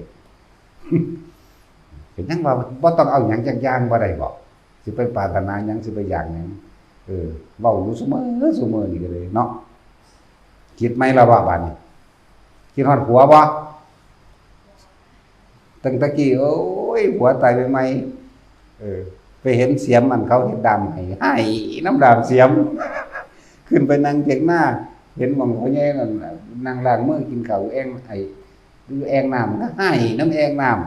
เห็นยังว่าบ่ต้องเอาหยังจักอย่างบ่ได้บ่สิไปปรารถนาหยังสิไปอยากหยังเว้าอยู่เสมอนี่ก็เลยเนาะคิดไหมล่ะว่าบัดนี้คิดฮอดผัวบ่ตั้งแต่กี้โอ้ยผัวตายไปใหม่ไปเห็นเสียมมันเขาเฮ็ดดำให้น้ำดำเสียมขึ้นไปนั่งเถียงหน้าเห็นหม่องเขาแย่นั่นนั่งล้างมือกินข้าวแองดูแองน้ำก็ให้น้ำแองน้ำ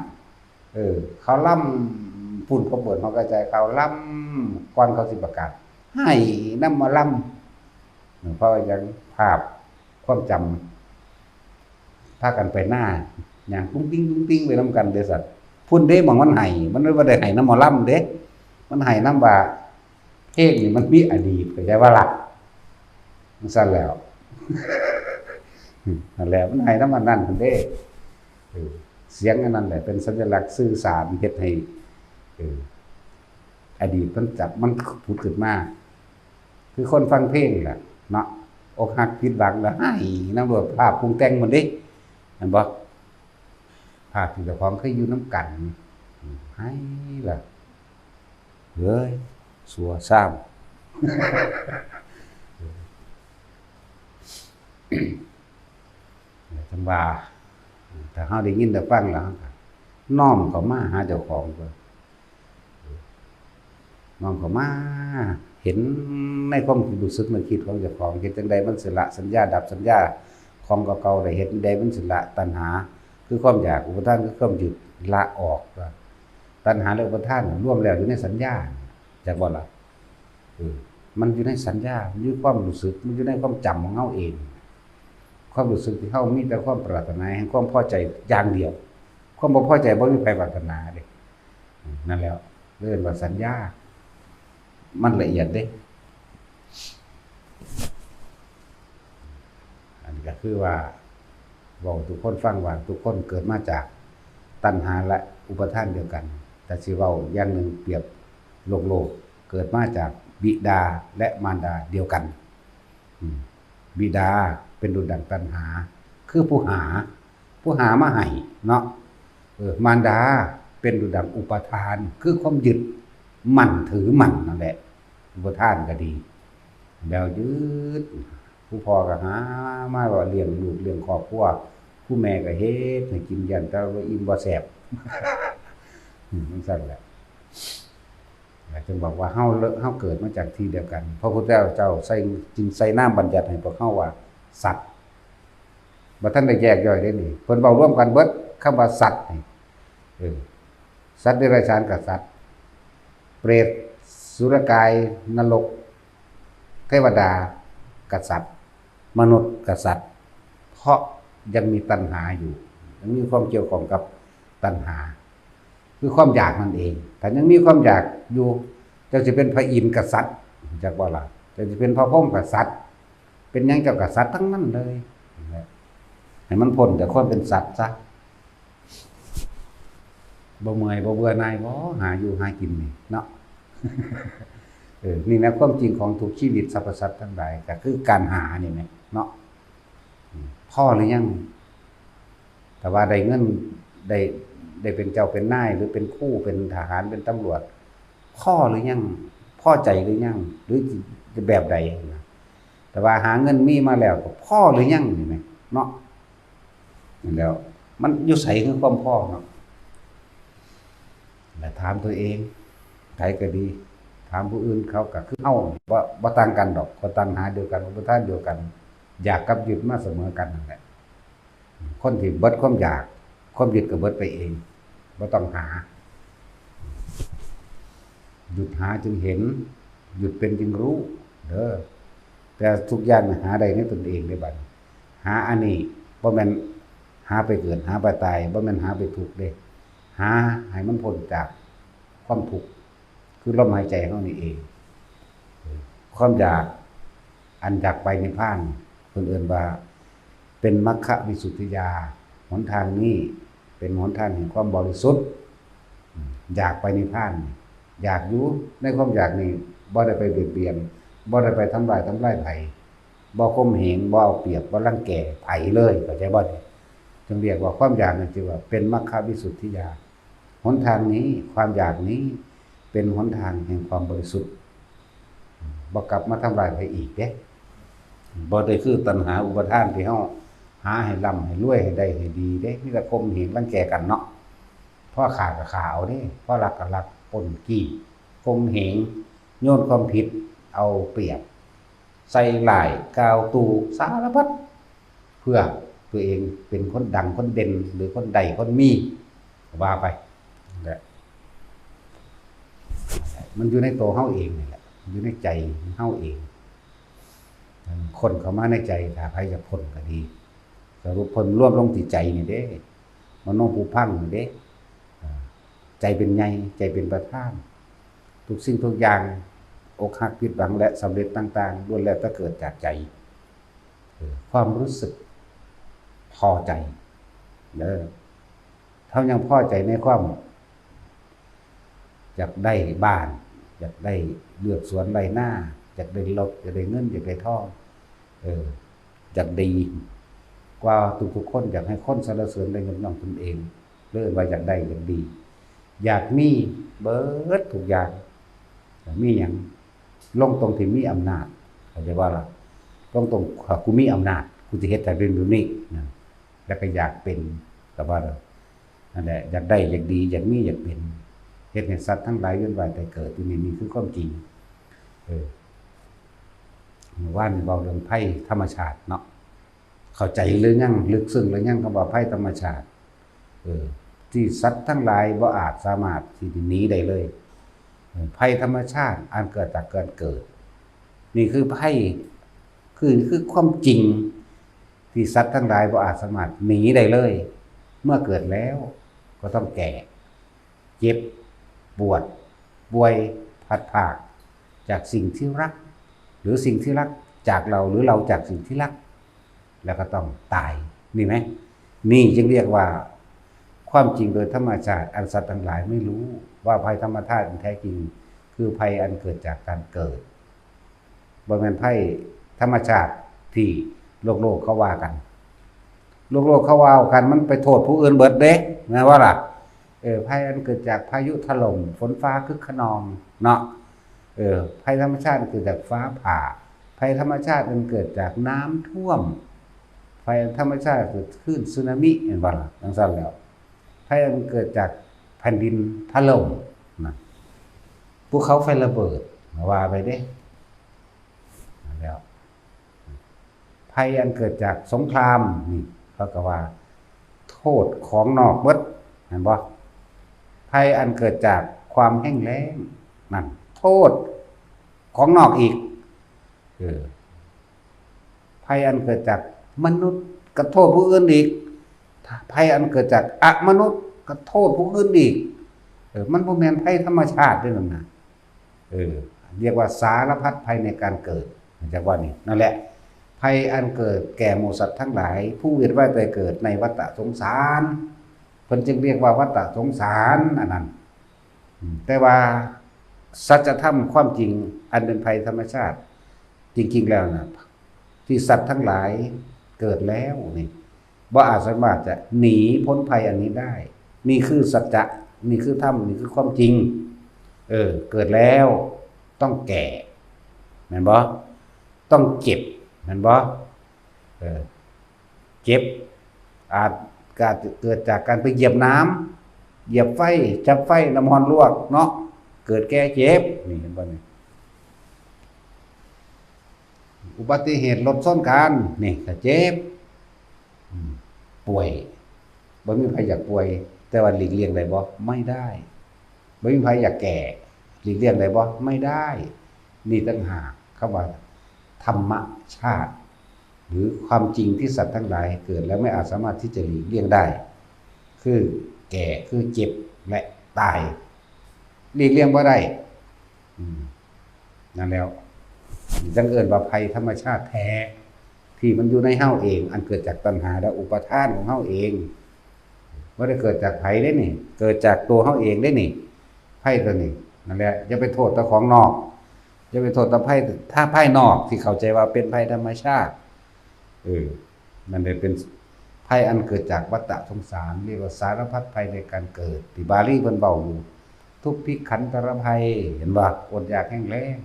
เขาล่ำฝุ่นเขาเปิดเขากระจายเขาล่ำก่อนเขาสิประกาศให้น้ำมาล่ำ เพราะยังภาพความจำพากันไปหน้าอย่างตุ้งติ้งตุ้งติ้งไปนำกันเด้อสัตว์พุ่นเด้หมองมันไห้มันไม่ได้ไห้น้ำหมอลำเด้มันไห้น้ำว่าเพลงนี่มันมีอดีตเข้าใจว่าล่ะมันสั่นแล้วนั่นแหละมันไห้น้ำมันนั่นพุ่นเด้เสียงอันนั้นแหละเป็นสัญลักษณ์สื่อสารเฮ็ดให้อดีตมันจับมันพูดขึ้นมาคือคนฟังเพลงแหละเนาะอกหักผิดหวังแล้วไห้น้ำรวจภาพปรุงแต่งหมดดิเห็นบ่ภาพที่เจ้าของเคยอยู่น้ำกันให้ล่ะเฮ้ยสัวซ้ำจังว่าถ้าเฮาได้ยินได้ฟังแล้วน้อมเข้ามาหาเจ้าของก็น้อมเข้ามาเห็นในความรู้สึกนึกคิดของเจ้าของเฮ็ดจังใดมันสิละสัญญาดับสัญญาของเก่าๆได้เฮ็ดจังใดมันสิละตัณหาคือความอยากอุปทานคือความยึดละออกตัณหาและอุปทานรวมแล้วอยู่ในสัญญาจักบ่ล่ะมันอยู่ในสัญญาอยู่ความรู้สึกมันอยู่ในความจำของเฮาเองความรู้สึกที่เฮามีแต่ความปรารถนาแห่งความพอใจอย่างเดียวความบ่พอใจบ่มีใครปรารถนาเด้นั่นแล้วเรียกว่าสัญญามันละเอียดเด้อันนี้ก็คือว่าบอกทุกคนฟังว่าทุกคนเกิดมาจากตัณหาและอุปทานเดียวกันแต่สิเว้าอย่างหนึ่งเปรียบโลกเกิดมาจากบิดาและมารดาเดียวกันบิดาเป็นดุจดั่งตัณหาคือผู้หามาให้เนาะมารดาเป็นดุจดั่งอุปทานคือความยึดมั่นถือมั่นนั่นแหละอุปทานก็ดีแล้วยึดผู้พ่อก็หามาว่าเลี้ยงลูกเลี้ยงครอบครัวผู้แม่ก็เฮ็ดให้กินยันแต่ว่าอิ่มบ่แซ่บมันสั่นแหละจึงบอกว่าเฮาเกิดมาจากที่เดียวกันพระพุทธเจ้าใส่จึงใส่นามบัญญัติให้พวกเฮาว่าสัตว์บ่ทันได้แยกย่อยได้นี่เพิ่นเว้าร่วมกันเบิดคำว่าสัตว์นี่สัตว์เดรัจฉานกับสัตว์เปรตสุรกายนรกเทวดากับสัตว์มนุษย์กับสัตว์เพราะยังมีตัณหาอยู่ยังมีความเกี่ยวข้องกับตัณหาคือความอยากนั่นเองแต่ยังมีความอยากอยู่จะเป็นพระอินทร์กับสัตว์จากว่าล่ะจะเป็นพระพรหมกับสัตว์เป็นยังเจ้ากับสัตว์ทั้งนั้นเลยให้มันพ้นจากความเป็นสัตว์ซะบ่เมื่อยบ่เบื่อหน่ายบ่หาอยู่หากินนี่เนาะนี่นะความจริงของทุกชีวิตสรรพสัตว์ทั้งหลายก็คือการหานี่แหละเนาะพ่อหรือยังแต่ว่าได้เงินได้เป็นเจ้าเป็นนายหรือเป็นคู่เป็นทหารเป็นตำรวจพ่อหรือยังพ่อใจหรือยังหรือจะแบบใดนะแต่ว่าหาเงินมีมาแล้วก็พ่อหรือยังนี่แหละเนาะแล้วมันอยู่ไสคือความพ่อเนาะแล้วถามตัวเองใครก็ดีถามผู้อื่นเขาก็คือเฮาบ่ต่างกันดอกก็ตัณหาเดียวกันอุปทานเดียวกันอยากกับยึดมาเสมอกันนั่นแหละคนที่เบิดความอยากความยึดก็เบิดไปเองบ่ต้องหาหยุดหาจึงเห็นหยุดเป็นจึงรู้เด้อแต่ทุกอย่างหาได้ในตนเองได้บัดหาอันนี้บ่แม่นหาไปเกิดหาไปตายบ่แม่นหาไปทุกข์เด้หาให้มันพ้นจากความทุกข์คือลมหายใจของเรานี่เองความอยากอันอยากไปนิพพานคนอื่นว่าเป็นมรรควิสุทธิญาณหนทางนี้เป็นหนทางแห่งความบริสุทธิ์อยากไปนิพพานอยากอยู่ในความอยากนี้บ่ได้ไปเบียดเบียนบ่ได้ไปทำลายไผบ่ข่มเหงบ่เอาเปรียบบ่รังแกไผเลยเข้าใจบ่จึงเรียกว่าความอยากนั่นจึงว่าเป็นมรรควิสุทธิญาณหนทางนี้ความอยากนี้เป็นหนทางแห่งความบริสุทธิ์บ่กลับมาทำลายไผอีกเด้บ่ได้คือตัณหาอุปทานที่เฮาหาให้ร่ำให้รวยให้ได้ให้ดีเด้มีแต่ข่มเหงรังแกกันเนาะเพราะขาดก็ขาเอาเด้เพราะรักก็รักปนกี้ข่มเหงโยนความผิดเอาเปรียบใส่ร้ายกล่าวตู่สารพัดเพื่อตัวเองเป็นคนดังคนเด่นหรือคนใดคนมีว่าไปแหละมันอยู่ในตัวเฮาเองนี่แหละอยู่ในใจเฮาเอง คนเข้ามาในใจถ้าใครจะพ้นก็ดีสรุปพ้นรวมลงที่ใจนี่เด้มโนภูพังนี่เด้ใจเป็นไงใจเป็นประธานทุกสิ่งทุกอย่างอกหักผิดหวังและสำเร็จต่างๆล้วนแล้วแต่เกิดจากใจความรู้สึกพอใจเด้อเท่ายังพอใจในความอยากได้บ้านอยากได้เลือกสวนไรหน้าอยากได้รถอยากได้เงินอยากได้ทองอยากดีกว่าทุกๆคนอยากให้คนสรรเสริญในเงินน้องตนเองเลื่อนว่าอยากได้อยากดี อยากมีเบิดทุกอย่างมีอย่างลงตรงที่มีอำนาจเข้าใจว่าล่ะลงตรงกูมีอำนาจกูจะเฮ็ดแต่เรื่องนี้นะแล้วก็อยากเป็นแต่ว่านั่นแหละอยากได้อยากดีอยากมีอยากเป็นเฮ็ดให้สัตว์ทั้งหลายเวียนว่ายตายเกิดที่นี่คือความจริงว่านเบาเรื่องไพ่ธรรมชาติเนาะเข้าใจหรือยังลึกซึ้งหรือยังคำว่าไพ่ธรรมชาติที่สัตว์ทั้งหลายบ่อาจสามารถที่จะหนีได้เลยภัยธรรมชาติอันเกิดจากการเกิดนี่คือภัยคือความจริงที่สัตว์ทั้งหลายบ่อาจสามารถหนีได้เลยเมื่อเกิดแล้วก็ต้องแก่เจ็บปวดป่วยพัดพรากจากสิ่งที่รักหรือสิ่งที่รักจากเราหรือเราจากสิ่งที่รักแล้วก็ต้องตายนี่ไหมนี่จึงเรียกว่าความจริงโดยธรรมชาติอันสัตว์ทั้งหลายไม่รู้ว่าภัยธรรมชาติแท้จริงคือภัยอันเกิดจากการเกิดบ่แม่นภัยธรรมชาติที่โลกเขาว่ากันโลกเขาว่ากันมันไปโทษผู้อื่นเบิดเด้นะว่าล่ะภัยอันเกิดจากพายุถล่มฝนฟ้าคึกคะนองเนาะภัยธรรมชาติเกิดจากฟ้าผ่าภัยธรรมชาติมันเกิดจากน้ำท่วมภัยธรรมชาติเกิดคลื่นสึนามิเห็นบ่ล่ะจังซั่นแล้วภัยมันเกิดจากแผ่นดินถล่มนะภูเขาไฟระเบิดว่าไปเด้แล้วภัยอันเกิดจากสงครามนี่เขาก็ว่าโทษของนอกเบิดเห็นบ่ภัยอันเกิดจากความแห้งแล้งนั่นโทษของนอกอีกภัยอันเกิดจากมนุษย์ก็โทษผู้อื่นอีกภัยอันเกิดจากอมนุษย์ก็โทษผู้อื่นอีกมันบ่แม่นภัยธรรมชาติด้วยนั่นน่ะเรียกว่าสารพัดภัยในการเกิดจากว่านี่นั่นแหละภัยอันเกิดแก่หมู่สัตว์ทั้งหลายผู้เวียนว่ายตายเกิดในวัฏสงสารเพิ่นจึงเรียกว่าวัฏสงสารอันนั้นแต่ว่าสัจธรรมความจริงอันเป็นภัยธรรมชาติจริงๆแล้วนะที่สัตว์ทั้งหลายเกิดแล้วนี่บ่อาจสามารถจะหนีพ้นภัยอันนี้ได้นี่คือสัจจะนี่คือธรรมนี่คือความจริงเกิดแล้วต้องแก่แม่นบ่ต้องเจ็บแม่นบ่เจ็บอาจเกิดจากการไปเหยียบน้ำเหยียบไฟจับไฟน้ำร้อนลวกเนาะเกิดแก่เจ็บนี่เห็นบ่นี่อุบัติเหตุรถชนกันนี่ก็เจ็บป่วยบ่มีใครอยากป่วยแต่ว่าหลีกเลี่ยงได้บ่ไม่ได้บ่มีใครอยากแก่หลีกเลี่ยงได้บ่ไม่ได้นี่ต่างหากคำว่าธรรมชาติหรือความจริงที่สัตว์ทั้งหลายเกิดแล้วไม่อาจสามารถที่จะหลีกเลี่ยงได้คือแก่คือเจ็บและตายหลีกเลี่ยงบ่ได้นั่นแล้วจังเอิ้นว่าภัยธรรมชาติแท้ที่มันอยู่ในเฮาเองอันเกิดจากตัณหาและอุปาทานของเฮาเองบ่ได้เกิดจากไผเด้นี่เกิดจากตัวเฮาเองได้นี่ภัยตัวนี้นั่นแหละอย่าไปโทษแต่ของนอกอย่าไปโทษแต่ภัยถ้าภัยนอกที่เข้าใจว่าเป็นภัยธรรมชาติมันได้เป็นภัยอันเกิดจากวัฏสงสารเรียกว่าสารพัดภัยในการเกิดที่บาลีเพิ่นเว้าอยู่ทุกภิกขันตรภัยเห็นบ่อดอยากแห้งแล้ง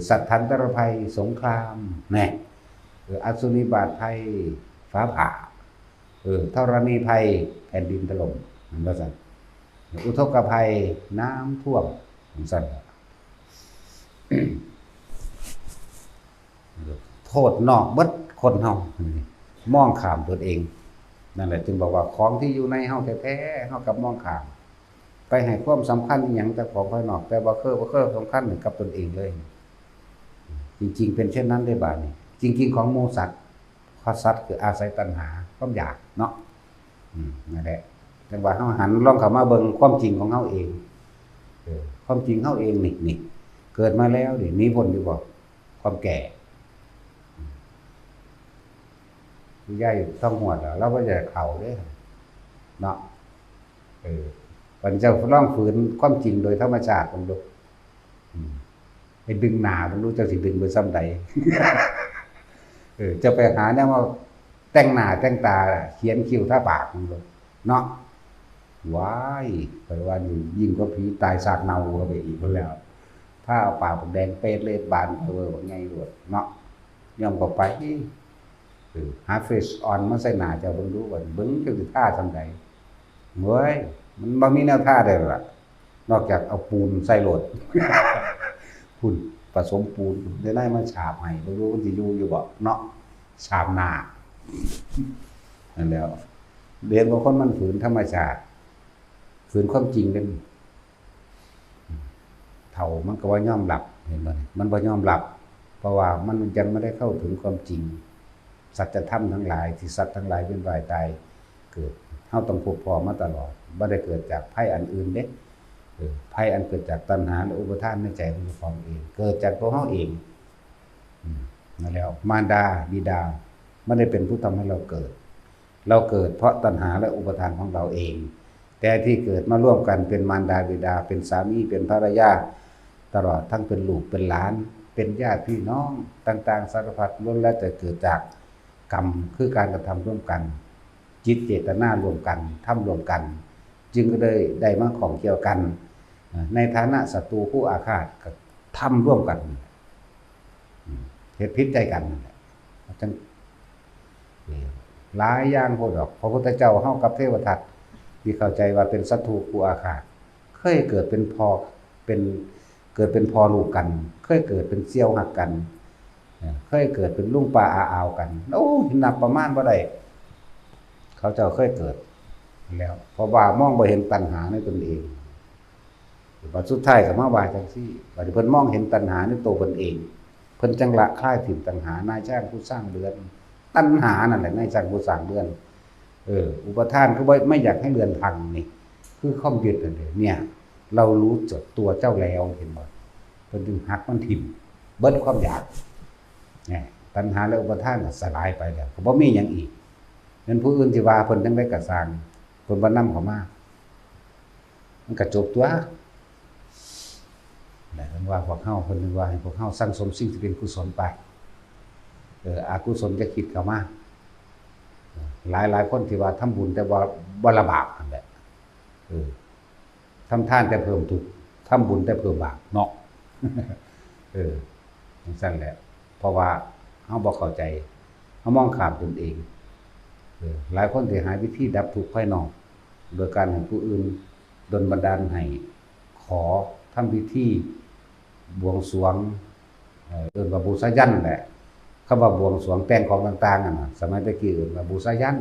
สัตทันตรภัยสงครามแน่อสุริบาทภัยฟ้าผ่าธรณีภัยแผ่นดินถล่มนั่นว่าซั่นอุทกภัยน้ำท่วมนั่นซั่นโทษนอกเบิดคนเฮามองข้ามตนเองนั่นแหละจึงบอกว่าของที่อยู่ในเฮาแท้ๆเฮากับมองข้ามไปให้ความสำคัญอีหยังแต่ของภายนอกแต่บ่เคยสำคัญกับตนเองเลยจริงๆเป็นเช่นนั้นได้บาดนี้ จริงๆของหมูสัตว์ข้อสัตว์คืออาศัยตัณหาความอยากเนาะนั่นแหละแต่ว่าเฮาหันลองเข้ามาเบิ่งความจริงของเฮาเองความจริงเฮาเองนี่เกิดมาแล้วนี่หนีพ้นอยู่บ่ความแก่ผู้ใหญ่ต้องหวดแล้วเราก็จะเข้าเด้เนาะวันเจ้าลองฝืนความจริงโดยธรรมชาติมันดูไปดึงหน้ามันรู้เจ้าสิดึงไปซ้ำใด จะไปหาเนี่ยว่าแต่งหน้าแต่งตาเขียนคิ้วท่าปากมันเลยเนาะว้ายแปลว่าอยู่ยิ่งกว่าผีตายสากเนาเข้าไปอีกคนแล้วถ้าเอาปากแดงเป๊ดเลยบานเวอร์ว่าไงรวดเนาะย่อมก็ไปหาเฟซออนมาใส่หน้าเจ้าเบิ่งดูว่าเบิ่งเจ้าสิท่าซ้ำใดเว้ยมันบ่มีแนวท่าได้หรอกนอกจากเอาปูนใส่โหลด คุณผสมปูนได้มาฉาบให้บ่รู้มันสิอยู่บ่เนาะฉาบหน้านั่นแล้วเรียนว่าคนมันฝืนธรรมชาติฝืนความจริงกันเท่ามันก็ว่ายอมรับเห็นบ่มันบ่ยอมรับเพราะว่ามันยังไม่ได้เข้าถึงความจริงสัจธรรมทั้งหลายที่สัตว์ทั้งหลายเป็นว่ายตายเกิดเฮาต้องพบพอมาตลอดบ่ได้เกิดจากภัยอันอื่นเด้ภัยอันเกิดจากตัณหาและอุปทานในใจของเราเองเกิดจากตัวเฮาเองนั่นแล้วมารดาบิดาไม่ได้เป็นผู้ทำให้เราเกิดเราเกิดเพราะตัณหาและอุปทานของเราเองแต่ที่เกิดมาร่วมกันเป็นมารดาบิดาเป็นสามีเป็นภรรยาตลอดทั้งเป็นลูกเป็นหลานเป็นญาติพี่น้องต่างๆสารพัดล้วนแล้วแต่เกิดจากกรรมคือการกระทำร่วมกันจิตเจตนาร่วมกันทำร่วมกันจึงก็ได้มาของเกี่ยวกันในฐานะศัตรูผู้อาฆาตก็ทำร่วมกันเหตุพิษใจกันจังหลายอย่างพวกดอกพระพุทธเจ้าเฮากับเทวทัตที่เข้าใจว่าเป็นศัตรูผู้อาฆาตเคยเกิดเป็นพ่อลูกกันเคยเกิดเป็นเสี่ยวหักกันเคยเกิดเป็นลุงป้าอาอาวกันโอ้นับประมาณบ่ได้เขาเจ้าเคยเกิดแล้วเพราะว่ามองบ่เห็นตัณหาในตนเองบัดสุดท้ายก็มาว่าจังซี่บัดเพิ่นมองเห็นตัณหาในตัวเพิ่นเองเพิ่นจังละคลายถิ่นตัณหานายจ้างผู้สร้างเรือนตัณหานั่นแหละนายจ้างผู้สร้างเรือนอุปทานคือไม่อยากให้เรือนพังนี่คือความยึดนั่นเองเนี่ยเรารู้จักตัวเจ้าแล้วเห็นบ่เพิ่นจึงหักมันถิ่มเบิดความอยากเนี่ยตัณหาและอุปทานก็สลายไปแล้วก็บ่มีหยังอีกนั้นผู้อื่นสิว่าเพิ่นจังได๋ก็สร้างเพิ่นบ่นำเข้ามามันก็จบตัวแต่เพิ่นว่าพวกเฮาเพิ่นว่าให้พวกเฮาสั่งสมสิ่งที่เป็นกุศลไปอกุศลจะคิดเข้ามาหลายคนที่ว่าทำบุญแต่ว่าบ่ละบาปนั่นแหละทำทานแต่เพิ่มทุกข์ทำบุญแต่เพิ่มบาปเนาะจังซั่นแหละเพราะว่าเฮาบ่เข้าใจเฮามองข้ามตนเองหลายคนที่หาวิธีดับทุกข์ภายนอกโดยการให้ผู้อื่นดลบันดาลให้ขอทำพิธีบวงสรวงว่าบูชายัญแหละคำว่าบวงสรวงแต่งของต่างๆน่ะสมัยตะกี้ว่าบูชายัญ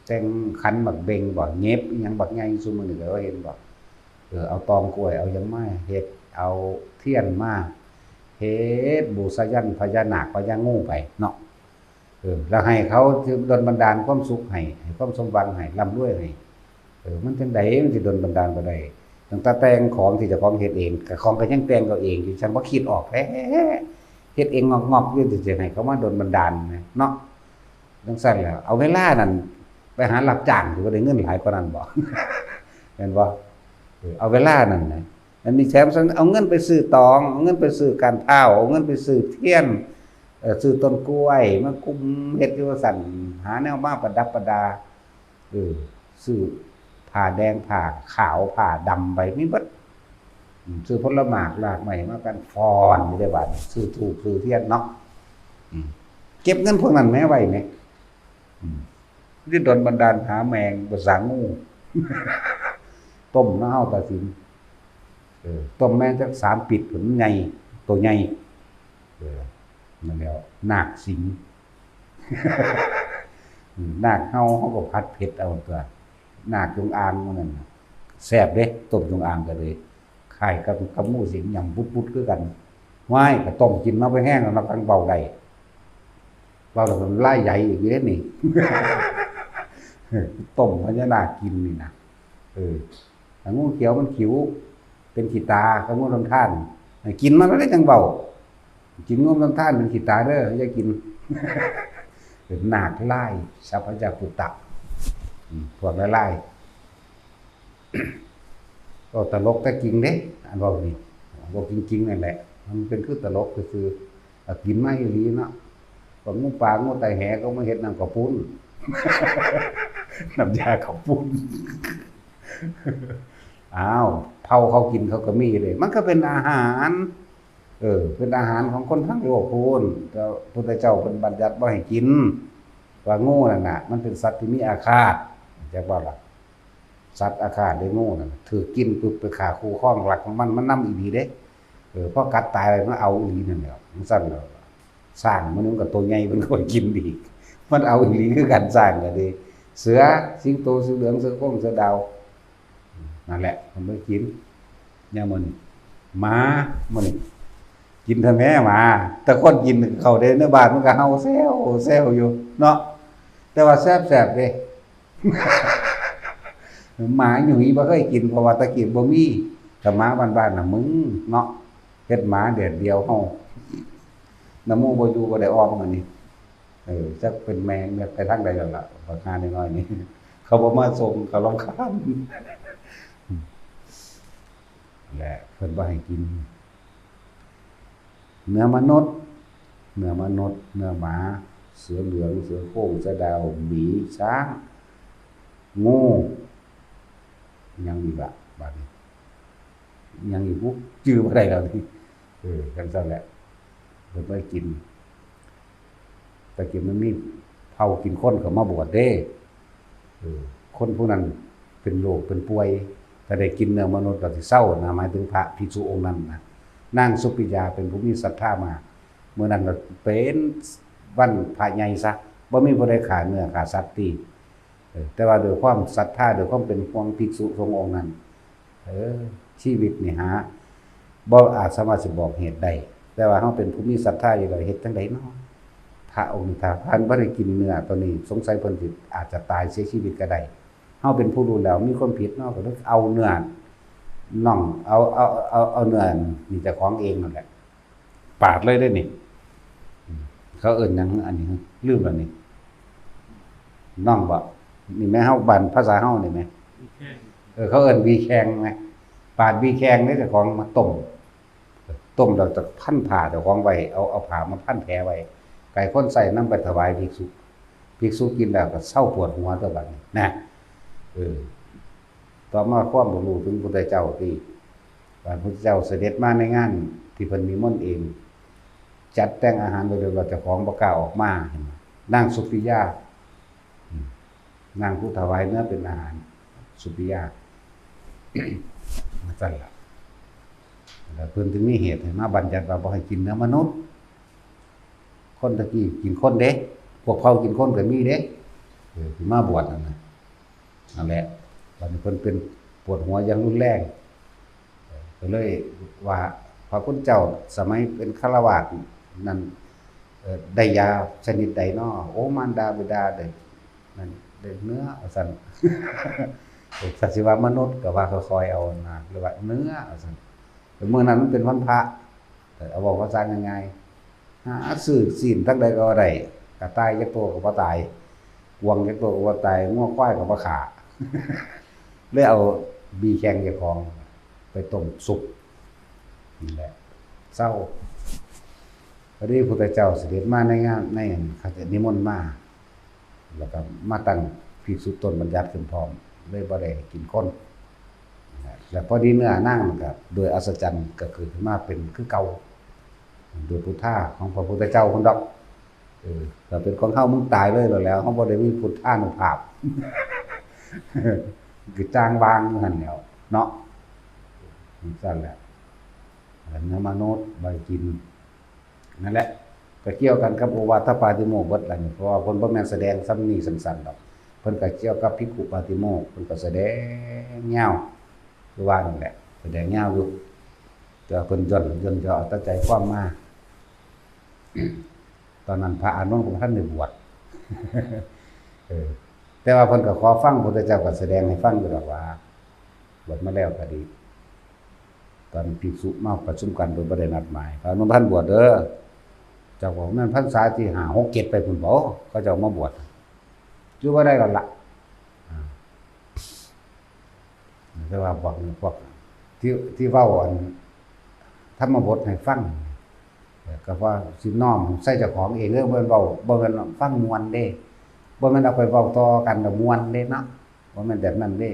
แต่งขันบักเบงบ่เง็บอีหยังบักใหญ่ซุมื้อนี้ก็เห็นบ่เอาตองกล้วยเอาหยังมาเฮ็ดเอาเทียนมาเฮ็ดบูชายัญพญานาคพญางูไปเนาะแล้วให้เขาดลบันดาลความสุขให้ความสมหวังให้ร่ำรวยให้มันจังได๋มันสิดลบันดาลบ่ได้ตั้งแต่แต่งของที่เจ้าของเฮ็ดเองก็ของก็ยังแต่งเอาเองที่ฉันบ่คิดออกแท้เฮ็ดเองงอกๆอยู่สิให้เขามาดลบันดาลเนาะจังซั่นแหละเอาเวลานั้นไปหารับจ้างสิบ่ได้เงินหลายกว่านั้นบ่แม่นบ่เอาเวลานั้นนะอันนี้แถมเอาเงินไปซื้อตองเอาเงินไปซื้อการเผาเอาเงินไปซื้อเทียนซื้อต้นกล้วยมากุมเฮ็ดอยู่ว่าซั่นหาแนวมาประดับประดาซื้อผ้าแดงผ้าขาวผ้าดำไปมีเบิดซื้อผลไม้หลากไม้มากันฟอนอยู่ได้บัดซื้อธูปซื้อเทียนเนาะเก็บเงินพวกนั้นแม้ไว้แหมที่ดลบันดาลหาแมงภาษางูต้มน้าเฮาตาสินต้มแมงจัก3ปิดผลใหญ่ตัวใหญ่นั่นแล้วนาคสิงนาคเฮาก็ผัดเผ็ดเอาตัวนาคจงอางมันนั่นแซ่บเด้ต้มจงอางก็เลยคล้ายกับหมูสิงยำปุดๆคือกัน ว่ายก็ต้มกินมาไปแห้งแล้วเรากังเบาได้เบาแล้วมันไล่ใหญ่อีกเด้นี่ ต้มพญานาคกินนี่นะงูเขียวมันขิวเป็นขีตากับงูลำธารกินมันแล้วได้จังเบากินงูลำธารเป็นขีตาเด้ออย่ากิน เป็นนาคไล่สัพพะปุตตะพวกไล่ก็ตลกแต่จริงเด้อันบอกนี่บอกจริงๆนั่นแหละมันเป็นคือตลกคือกินไม่ดีเนาะก็งูปลางูไตแหก็ไม่เห็นน้ำกระปุ้น น้ำยากระปุ้นอ้าวเผาเขากินเขาก็มีเลยมันก็เป็นอาหารเป็นอาหารของคนทั้งโลกพูนแต่พระพุทธเจ้าเป็นบัญญัติว่าให้กินว่างูนั่นน่ะมันเป็นสัตว์ที่มีอาฆาตจะว่าล่ะสัตว์อาฆาตได้งูนั่นถือกินปุ๊บไปขาคู่ข้องหลักของมันนำอีดีเด้เพราะกัดตายอะไรมันเอาอีนั่นแหละมันสั่นแล้วสร้างมันนึงกับตัวใหญ่มันก็กินดีมันเอาอีคือกันสร้างก็ดีเสือสิงโตเสือเหลืองเสือโคร่งเสือดาวนั่นแหละมันไม่กินเนี่ยมันหมามันกินทำแม่มาแต่คนกินเขาได้ในบ้านมันก็เฮาแซวอยู่เนาะแต่ว่าแซ่บๆเด้ หมาอยู่นี่บ่เคยกินเพราะว่าตะกี้บ่มีแต่หมาบ้านๆน่ะมึงเนาะเฮ็ดหมาเด็ดเดียวเฮาน้ำมูกบ่อยู่บ่ได้ออกมันนี่จักเป็นแมงแบบไปทางใดแล้วล่ะราคาน้อยๆนี่เขาบ่มาส่งเขารำคาญแหละเพิ่นบ่ให้กินเนื้อมนุษย์เนื้อหมาเสือเหลืองเสือโคร่งเสือดาวหมีช้างงูยังอีกละบาดนี้ยังอีกปุ๊บจื้อบ่ได้แล้วนี่กันซั่นแหละเพิ่นบ่ให้กินแต่กินมันมีเผากินคนเขามาบวชเด้คนผู้นั้นเป็นโรคเป็นป่วยถ้าได้กินเนื้อมนุษย์ก็สิเศร้านะหมายถึงพระภิกษุองค์นั้นนะนางสุปิยาเป็นผู้มีศรัทธามาเมื่อนั้นก็เป็นวันพระใหญ่ซะบ่มีผู้ใดขาเนื้อขาสัตว์ตีแต่ว่าโดยความศรัทธาโดยความเป็นห่วงภิกษุสงฆ์องค์นั้นชีวิตนี่หาบ่อาจสามารถสิบอกเหตุได้แต่ว่าเฮาเป็นผู้มีศรัทธาอยู่แล้วเฮ็ดจังได๋เนาะพระองค์ถ้าท่านบ่ได้กินเนื้อตัวนี้สงสัยเพิ่นสิอาจจะตายเสียชีวิตก็ได้เฮาเป็นผู้รู้แล้วมีความผิดเนาะก็ต้องเอาเนื้อน่องเอาเนื้อนี่เจ้าของเองนั่นแหละปาดเลยได้นี่เขาเอิ้นหยังอันนี้ลืมแล้วนี่น่องบ่นี่แม่เฮาบ้านภาษาเฮานี่แม่เขาเอิ้นวีแข้งแม่ปาดวีแข้งนี่เจ้าของมาต้มแล้วจะพันผ้าเจ้าของไว้เอาผ้ามาพันแผลไว้ไก่คนใส่นำไปถวายภิกษุกินแล้วก็เศร้าปวดหัวตัวบัดนี้นะต่อมาความรู้ถึงพระพุทธเจ้าที่พระพุทธเจ้าเสด็จมาในงานที่เพิ่นมีมนต์เองจัดแต่งอาหารโดยเราเจ้าของบ่กล้าออกมานางสุปิยานางผู้ถวายเนื้อเป็นอาหารสุปิยามาสั่นล่ะแล้วเพิ่นถึงมีเหตุให้มาบัญญัติว่าบ่ให้กินเนื้อมนุษย์คนตะกี้กินคนเด้พวกเผากินคนก็มีเด้ที่มาบวชนั่นน่ะนั่นแหละบัดนี้เพิ่นเป็นปวดหัวอย่างรุนแรงก็เลยว่าพระพุทธเจ้าสมัยเป็นฆราวาสนั่นได้ยาชนิดใดน้อโอ้มารดาบิดาได้นั่นได้เนื้อสั่นสัตว์สิว่ามนุษย์ก็ว่าค่อยๆเอานะหรือว่าเนื้อสั่นแต่เมื่อนั้นมันเป็นวันพระเอาบอกว่าสร้างยังไงหาซื้อศีลทั้งใดก็ได้กระต่ายยักษ์โตก็บ่ตายกวางยักษ์โตก็บ่ตายงัวควายก็บ่ขาเลยเอาบีแข้งเจ้าของไปต้มสุกนี่แหละเศร้าพอดีพระพุทธเจ้าเสด็จมาในงานในเขาจะนิมนต์มาแล้วก็มาตั้งภิกษุตนบัญญัติขึ้นพร้อมเลยบ่ได้กินคนแล้วพอดีเนื้อนั่งก็โดยอัศจรรย์ก็คือขึ้นมาเป็นคือเก่าโดยพุทธะของพระพุทธเจ้าคนดอกแต่เป็นของเฮามึงตายเลยแล้วเฮาบ่ได้มีพุทธานุภาพคือจ้างวางนั่นแหล้วเนาะนั่นแหละเนื้อมนุษย์ใบกินนั่นแหละก็เกี่ยวกันกับโอวาทปาติโมกข์เบิดล่ะนี่เพราะว่าเพิ่นบ่แม่นแสดงซ้ำนี้สั้นๆดอกเพิ่นก็เกี่ยวกับภิกขุปาติโมกข์เพิ่นก็แสดงยาวคือว่านั่นแหละแสดงยาวอยู่ แต่เพิ่นย่นจะเอาตั้งใจความมาตอนนั้นพระอานนท์ของท่านได้บวชแต่ว่าเพิ่นก็ขอฟังพระพุทธเจ้าก็แสดงให้ฟังอยู่ดอกว่าบวชมาแล้วก็ดีตอนภิกษุมาประชุมกันโดยบ่ได้นัดหมายพระอานนท์ท่านบวชเด้อเจ้าบอกนั่นพรรษาที่5 6 7ไปพุ่นบ่เขาเจ้ามาบวชอยู่บ่ได้แล้วล่ะแต่ว่าบอกพวกที่เว้าอันธรรมบทให้ฟังก็ว่าสิน้อมใส่เจ้าของเองเด้อบ่แม่นเว้าบ่แม่นฟังม่วนเด้บ่แม่นเอาไปเว้าต่อกันแล้วม่วนเด้เนาะบ่แม่นแบบนั้นเด้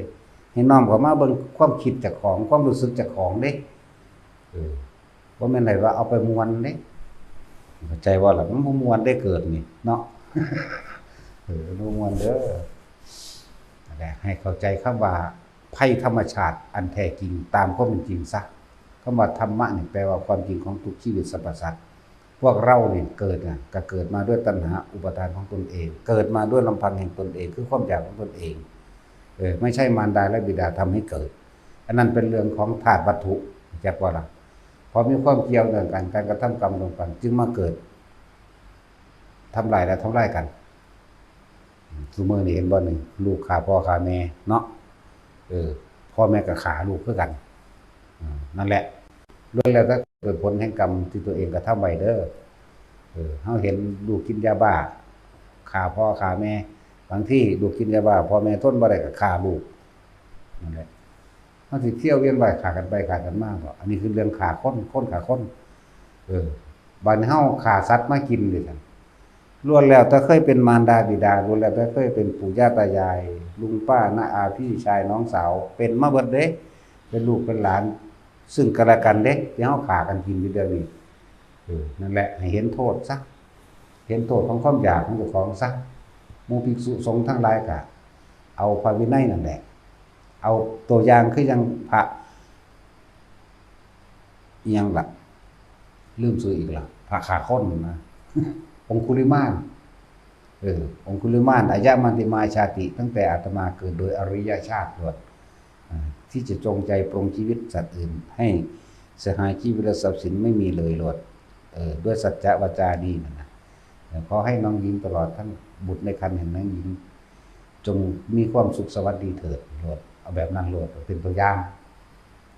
ให้น้อมเข้ามาเบิ่งความคิดเจ้าของความรู้สึกเจ้าของเด้บ่แม่นให้ว่าเอาไปม่วนเด้เข้าใจว่าล่ะมันบ่ม่วนได้เกิดนี่เนาะบ่ม่วนเด้อนั่นแหละให้เข้าใจคำว่าภัยธรรมชาติอันแท้จริงตามความเป็นจริงซะคำว่าธรรมะนี่แปลว่าความจริงของทุกชีวิตสรรพสัตว์พวกเราเนี่ยเกิดก็เกิดมาด้วยตัณหาอุปาทานของตนเองเกิดมาด้วยลำพังแห่งตนเองคือความอยากของตนเองไม่ใช่มารดาและบิดาทำให้เกิดอันนั้นเป็นเรื่องของธาตุวัตถุจักว่าล่ะพอมีความเกี่ยวเนื่องกันการกระทำกรรมรวมกันจึงมาเกิดทำลายและทำลายกันซุมื้อนี้เห็นบ่นี่ลูกฆ่าพ่อฆ่าแม่เนาะพ่อแม่ก็ฆ่าลูกคือกันนั่นแหละล้วนแล้วก็เป็นผลแห่งกรรมที่ตัวเองกระทำไว้เด้อเฮาเห็นลูกกินยาบ้าฆ่าพ่อฆ่าแม่บางที่ลูกกินยาบ้าพ่อแม่ทนบ่ได้ก็ฆ่าลูกนั่นแหละเฮาสิเที่ยวเวียนว่ายฆ่ากันไปฆ่ากันมาบ่อันนี้คือเรื่องฆ่าคนฆ่าคนบัดนี้เฮาฆ่าสัตว์มากินด้วยกันล้วนแล้วแต่เคยเป็นมารดาบิดาล้วนแล้วแต่เคยเป็นปู่ย่าตายายลุงป้าน้าอาพี่ชายน้องสาวเป็นมาเบิดเด้เป็นลูกเป็นหลานซึ่งกันและกันเด้ที่เฮาฆ่ากันกินอยู่เดี๋ยวนี้นั่นแหละให้เห็นโทษซะเห็นโทษของความอยากของเจ้าของซะหมู่ภิกษุสงฆ์ทั้งหลายก็เอาพระวินัยนั่นแหละเอาตัวอย่างคือยังพระอีหยังล่ะลืมชื่ออีกล่ะพระฆ่าคนนะองคุลิมานองคุลิมานอายะมันติมาชาติตั้งแต่อาตมาเกิดโดยอริยชาติล้วนที่จะจงใจปรงชีวิตสัตว์อื่นให้เสียหายชีวิตและทรัพย์สินไม่มีเลยล้วนด้วยสัจจะวาจาดีนั่นนะขอให้น้องหญิงตลอดทั้งบุตรในครรภ์แห่งน้องหญิงจงมีความสุขสวัสดีเถิดล้วนเอาแบบนั้นล้วนเป็นตัวอย่าง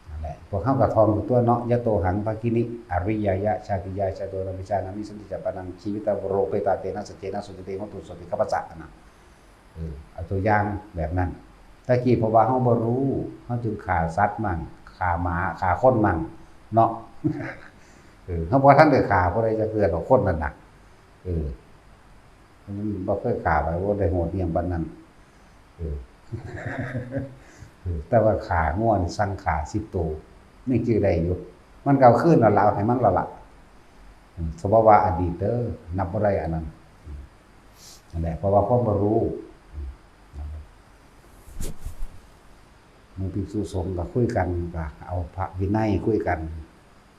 นั่นแหละพวกเข้ากับทองตัวเนาะยะโตหังภกินิอริยยะชาติยาชาโตนามิชานามิสันติจะปนังชีวิตโรเปตาเตนะสเจนะสุจเตมตุสติขัปปะจะนะเอาตัวอย่างแบบนั้นตะกี้เพราะว่าเฮาบ่รู้เฮาจึงฆ่าสัตว์มั่งฆ่าหมาฆ่าคนมั่งเนาะเฮาบ่ทันได้ฆ่าบ่ได้จะเกิดเอาคนนั่นน่ะมันบ่เคยฆ่าไปบ่ได้โหดเหี้ยมปานนั้นแต่ว่าฆ่างัวนี่สั่งฆ่า10ตัวนี่ชื่อได้อยู่มันก็เอาคืนแล้วให้มันแล้วล่ะสมมุติว่าอดีตเด้อนับบ่ได้อันนั้นนั่นแหละเพราะว่าความบ่รู้หมู่ภิกษุสงฆ์ก็คุยกันก็เอาพระวินัยคุยกัน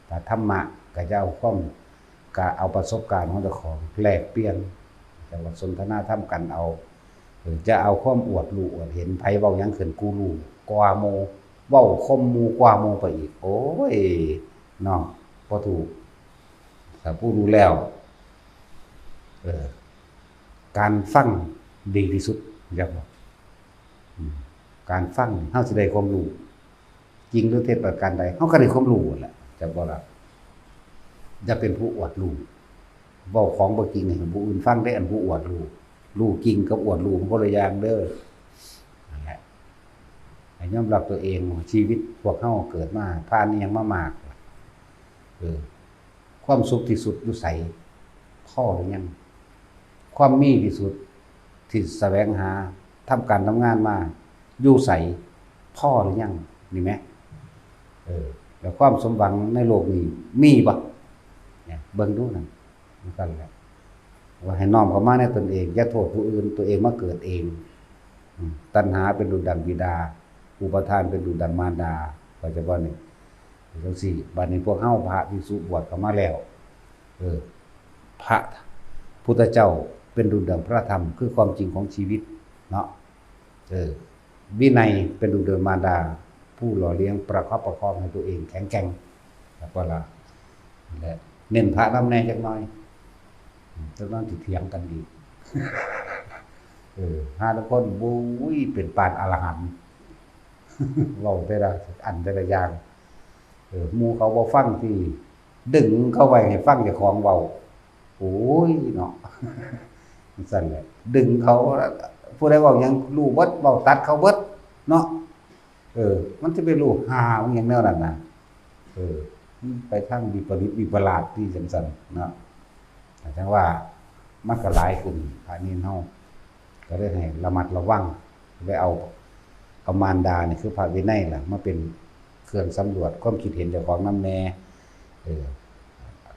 แต่ธรรมะก็จะเอาความก็เอาประสบการณ์ของเจ้าของแลกเปลี่ยนแต่ว่าสนทนาธรรมกันเอาจะเอาความอวดรู้อวดเห็นไผเว้าหยังขึ้นกูรู้กว่าหมู่เว้าคมหมู่กว่าหมู่ไปอีกโอ้ยน้องบ่ถูกถ้าผู้รู้แล้วการฟังดีที่สุดอยากบอกการฟังเฮาสิได้ความรู้จริงหรือเท็จประการใดเฮาก็ได้ความรู้นั่นแหละจักบ่ล่ะอย่าเป็นผู้อวดรู้เว้าของบ่จริงให้ผู้อื่นฟังได้อันผู้อวดรู้จริงกับอวดรู้มันคนละอย่างเด้อนั่นแหละให้ยอมรับตัวเองชีวิตพวกเฮาเกิดมาผ่านอีหยังมามากความสุขที่สุดอยู่ไสพอหรือยังความมีที่สุดที่แสวงหาทำการทำงานมาอยู่ใสพ่อหรือยังนี่ไหมแล้วความสมหวังในโลกนี้มีบ่เนี่ยเบิ่งดูนั่นมันกันแหละว่าให้น้อมเข้ามาในตนเองอย่าโทษผู้อื่นตัวเองมาเกิดเองตัณหาเป็นดุจดังบิดาอุปทานเป็นดุจดังมารดาก็จะบ่นี่จังซี่บัดนี้พวกเฮาพระภิกษุบวชเข้ามาแล้วพระพุทธเจ้าเป็นดุจดังพระธรรมคือความจริงของชีวิตเนาะวินัยเป็นดุจดังมารดาผู้หล่อเลี้ยงประคับประคองให้ตัวเองแข็งแกร่ง แล้วก็ละแหละเน้นพระนำแน่จักหน่อยจะต้องสิเถียงกันอีกหาทุกคนบุ้ยเป็นปานอรหันต์เว้าแต่ละอันแต่ละอย่างหมู่เขาบ่ฟังที่ดึงเข้าไว้ให้ฟังเจ้าของเว้าโอ้ยเนาะสั่นแหละดึงเขาผู้ใดเว้าหยังรู้เบิดเว้าตัดเขาเบิดเนาะมันจะไปรู้หาอหยังแนวนั้นน่ะไปทางวิปริตวิปลาสที่จังซั่นเนาะจังว่ามันก็หลายขึ้นพานี้เฮาก็ได้ให้ระมัดระวังไปเอามารดานี่คือพระวินัยล่ะมาเป็นเครื่องสำรวจความคิดเห็นเจ้าของนำแน่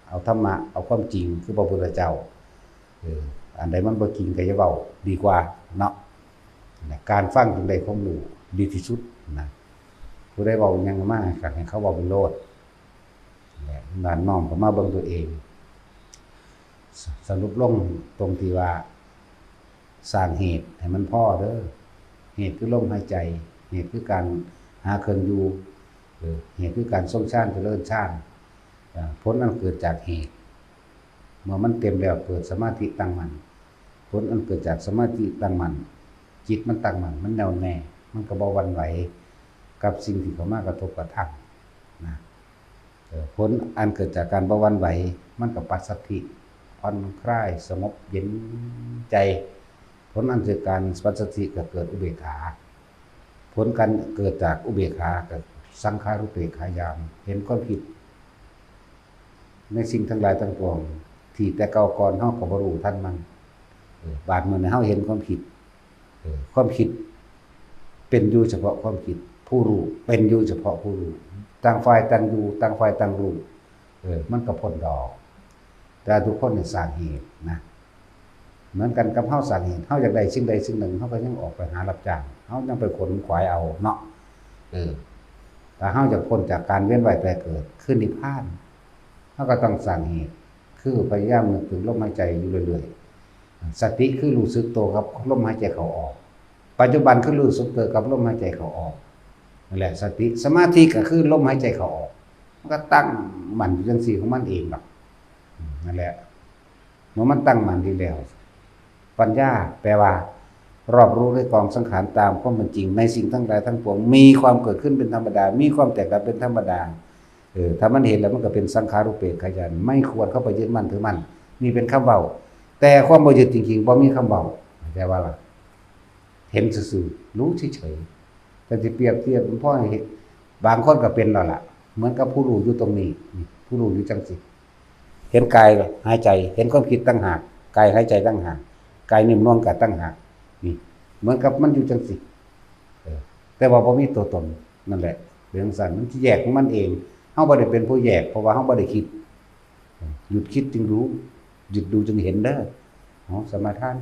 เอาธรรมะเอาความจริงคือพระพุทธเจ้าอันใดมันบ่จริงก็อย่าเว้าดีกว่าเนาะการฟังจึงได้ความรู้ดีที่สุดนะผู้ใดเว้าหยังมาก็ให้เขาเว้าเป็นโลดด้านน้อมก็มาเบิ่งตัวเองสรุปลงตรงที่ว่าสร้างเหตุให้มันพอเด้อเหตุคือลมหายใจเหตุคือการหาเครื่องอยู่เหตุคือการทรงฌานเจริญฌานผลอันเกิดจากเหตุเมื่อมันเต็มแล้วเกิดสมาธิตั้งมั่นผลอันเกิดจากสมาธิตั้งมั่นจิตมันตั้งมั่นมันแน่วแน่มันก็บ่หวั่นไหวกับสิ่งที่เข้ามากระทบกระทั่งนะผลอันเกิดจากการบ่หวั่นไหวมันก็ปัสสัทธิผ่อนคลายสงบเย็นใจผลอันเกิดการปัสสัทธิก็เกิดอุเบกขาผลการเกิดจากอุเบกขาก็สังขารุปเปกขายามเห็นความผิดในสิ่งทั้งหลายทั้งปวงที่แต่เก่าก่อนเฮาก็บ่รู้ทันมันบาดมื้อนี้เฮาเห็นความผิดความคิดเป็นอยู่เฉพาะความคิดผู้รู้เป็นอยู่เฉพาะผู้รู้ต่างฝ่ายต่างอยู่ต่างฝ่ายต่างรู้มันก็พ้นดอกแต่ทุกคนเนี่ยสร้างเหตุนะเหมือนกันกับเฮาสร้างเหตุเฮาอยากได้สิ่งใดสิ่งหนึ่งเฮาก็ยังออกไปหารับจ้างเฮายังไปขนขวายเอาเนาะแต่เฮาอยากพ้นจากการเวียนว่ายตายเกิดคือนิพพานเฮาก็ต้องสร้างเหตุคือพยายามนึกถึงลมหายใจอยู่เรื่อยๆสติคือรู้สึกตัวกับลมหายใจเข้าออกปัจจุบันคือรู้สึกตัวกับลมหายใจเข้าออกนั่นแหละสติสมาธิก็คือลมหายใจเข้าออกมันก็ตั้งมั่นอยู่จังซี่ของมันเองหรอกนั่นแหละเมื่อมันตั้งมั่นดีแล้วปัญญาแปลว่ารอบรู้ในกองสังขารตามความเป็นจริงในสิ่งทั้งหลายทั้งปวงมีความเกิดขึ้นเป็นธรรมดามีความแตกดับเป็นธรรมดาถ้ามันเห็นแล้วมันก็เป็นสังขารุปเปกขยันไม่ควรเข้าไปยึดมั่นถือมั่นนี่เป็นคำเว้าแต่ความบ่ยึดจริงๆบ่มีคำเว้าแต่ว่าล่ะเห็นซื่อๆรู้เฉยๆแต่ที่เปรียบเทียบพ่อเห็นบางคนก็เป็นแล้วล่ะเหมือนกับผู้รู้อยู่ตรงนี้ผู้รู้อยู่จังซี่เห็นกายหายใจเห็นความคิดตั้งหากกายหายใจตั้งหากกายนิ่มนวลก็ตั้งหากนี่เหมือนกับมันอยู่จังซี่แต่ว่าบ่มีตัวตนนั่นแหละเรื่องสั่นมันสิแยกของมันเองเฮาบ่ได้เป็นผู้แยกเพราะว่าเฮาบ่ได้คิดหยุดคิดจึงรู้หยุดดูจึงเห็นเด้อสมาทาน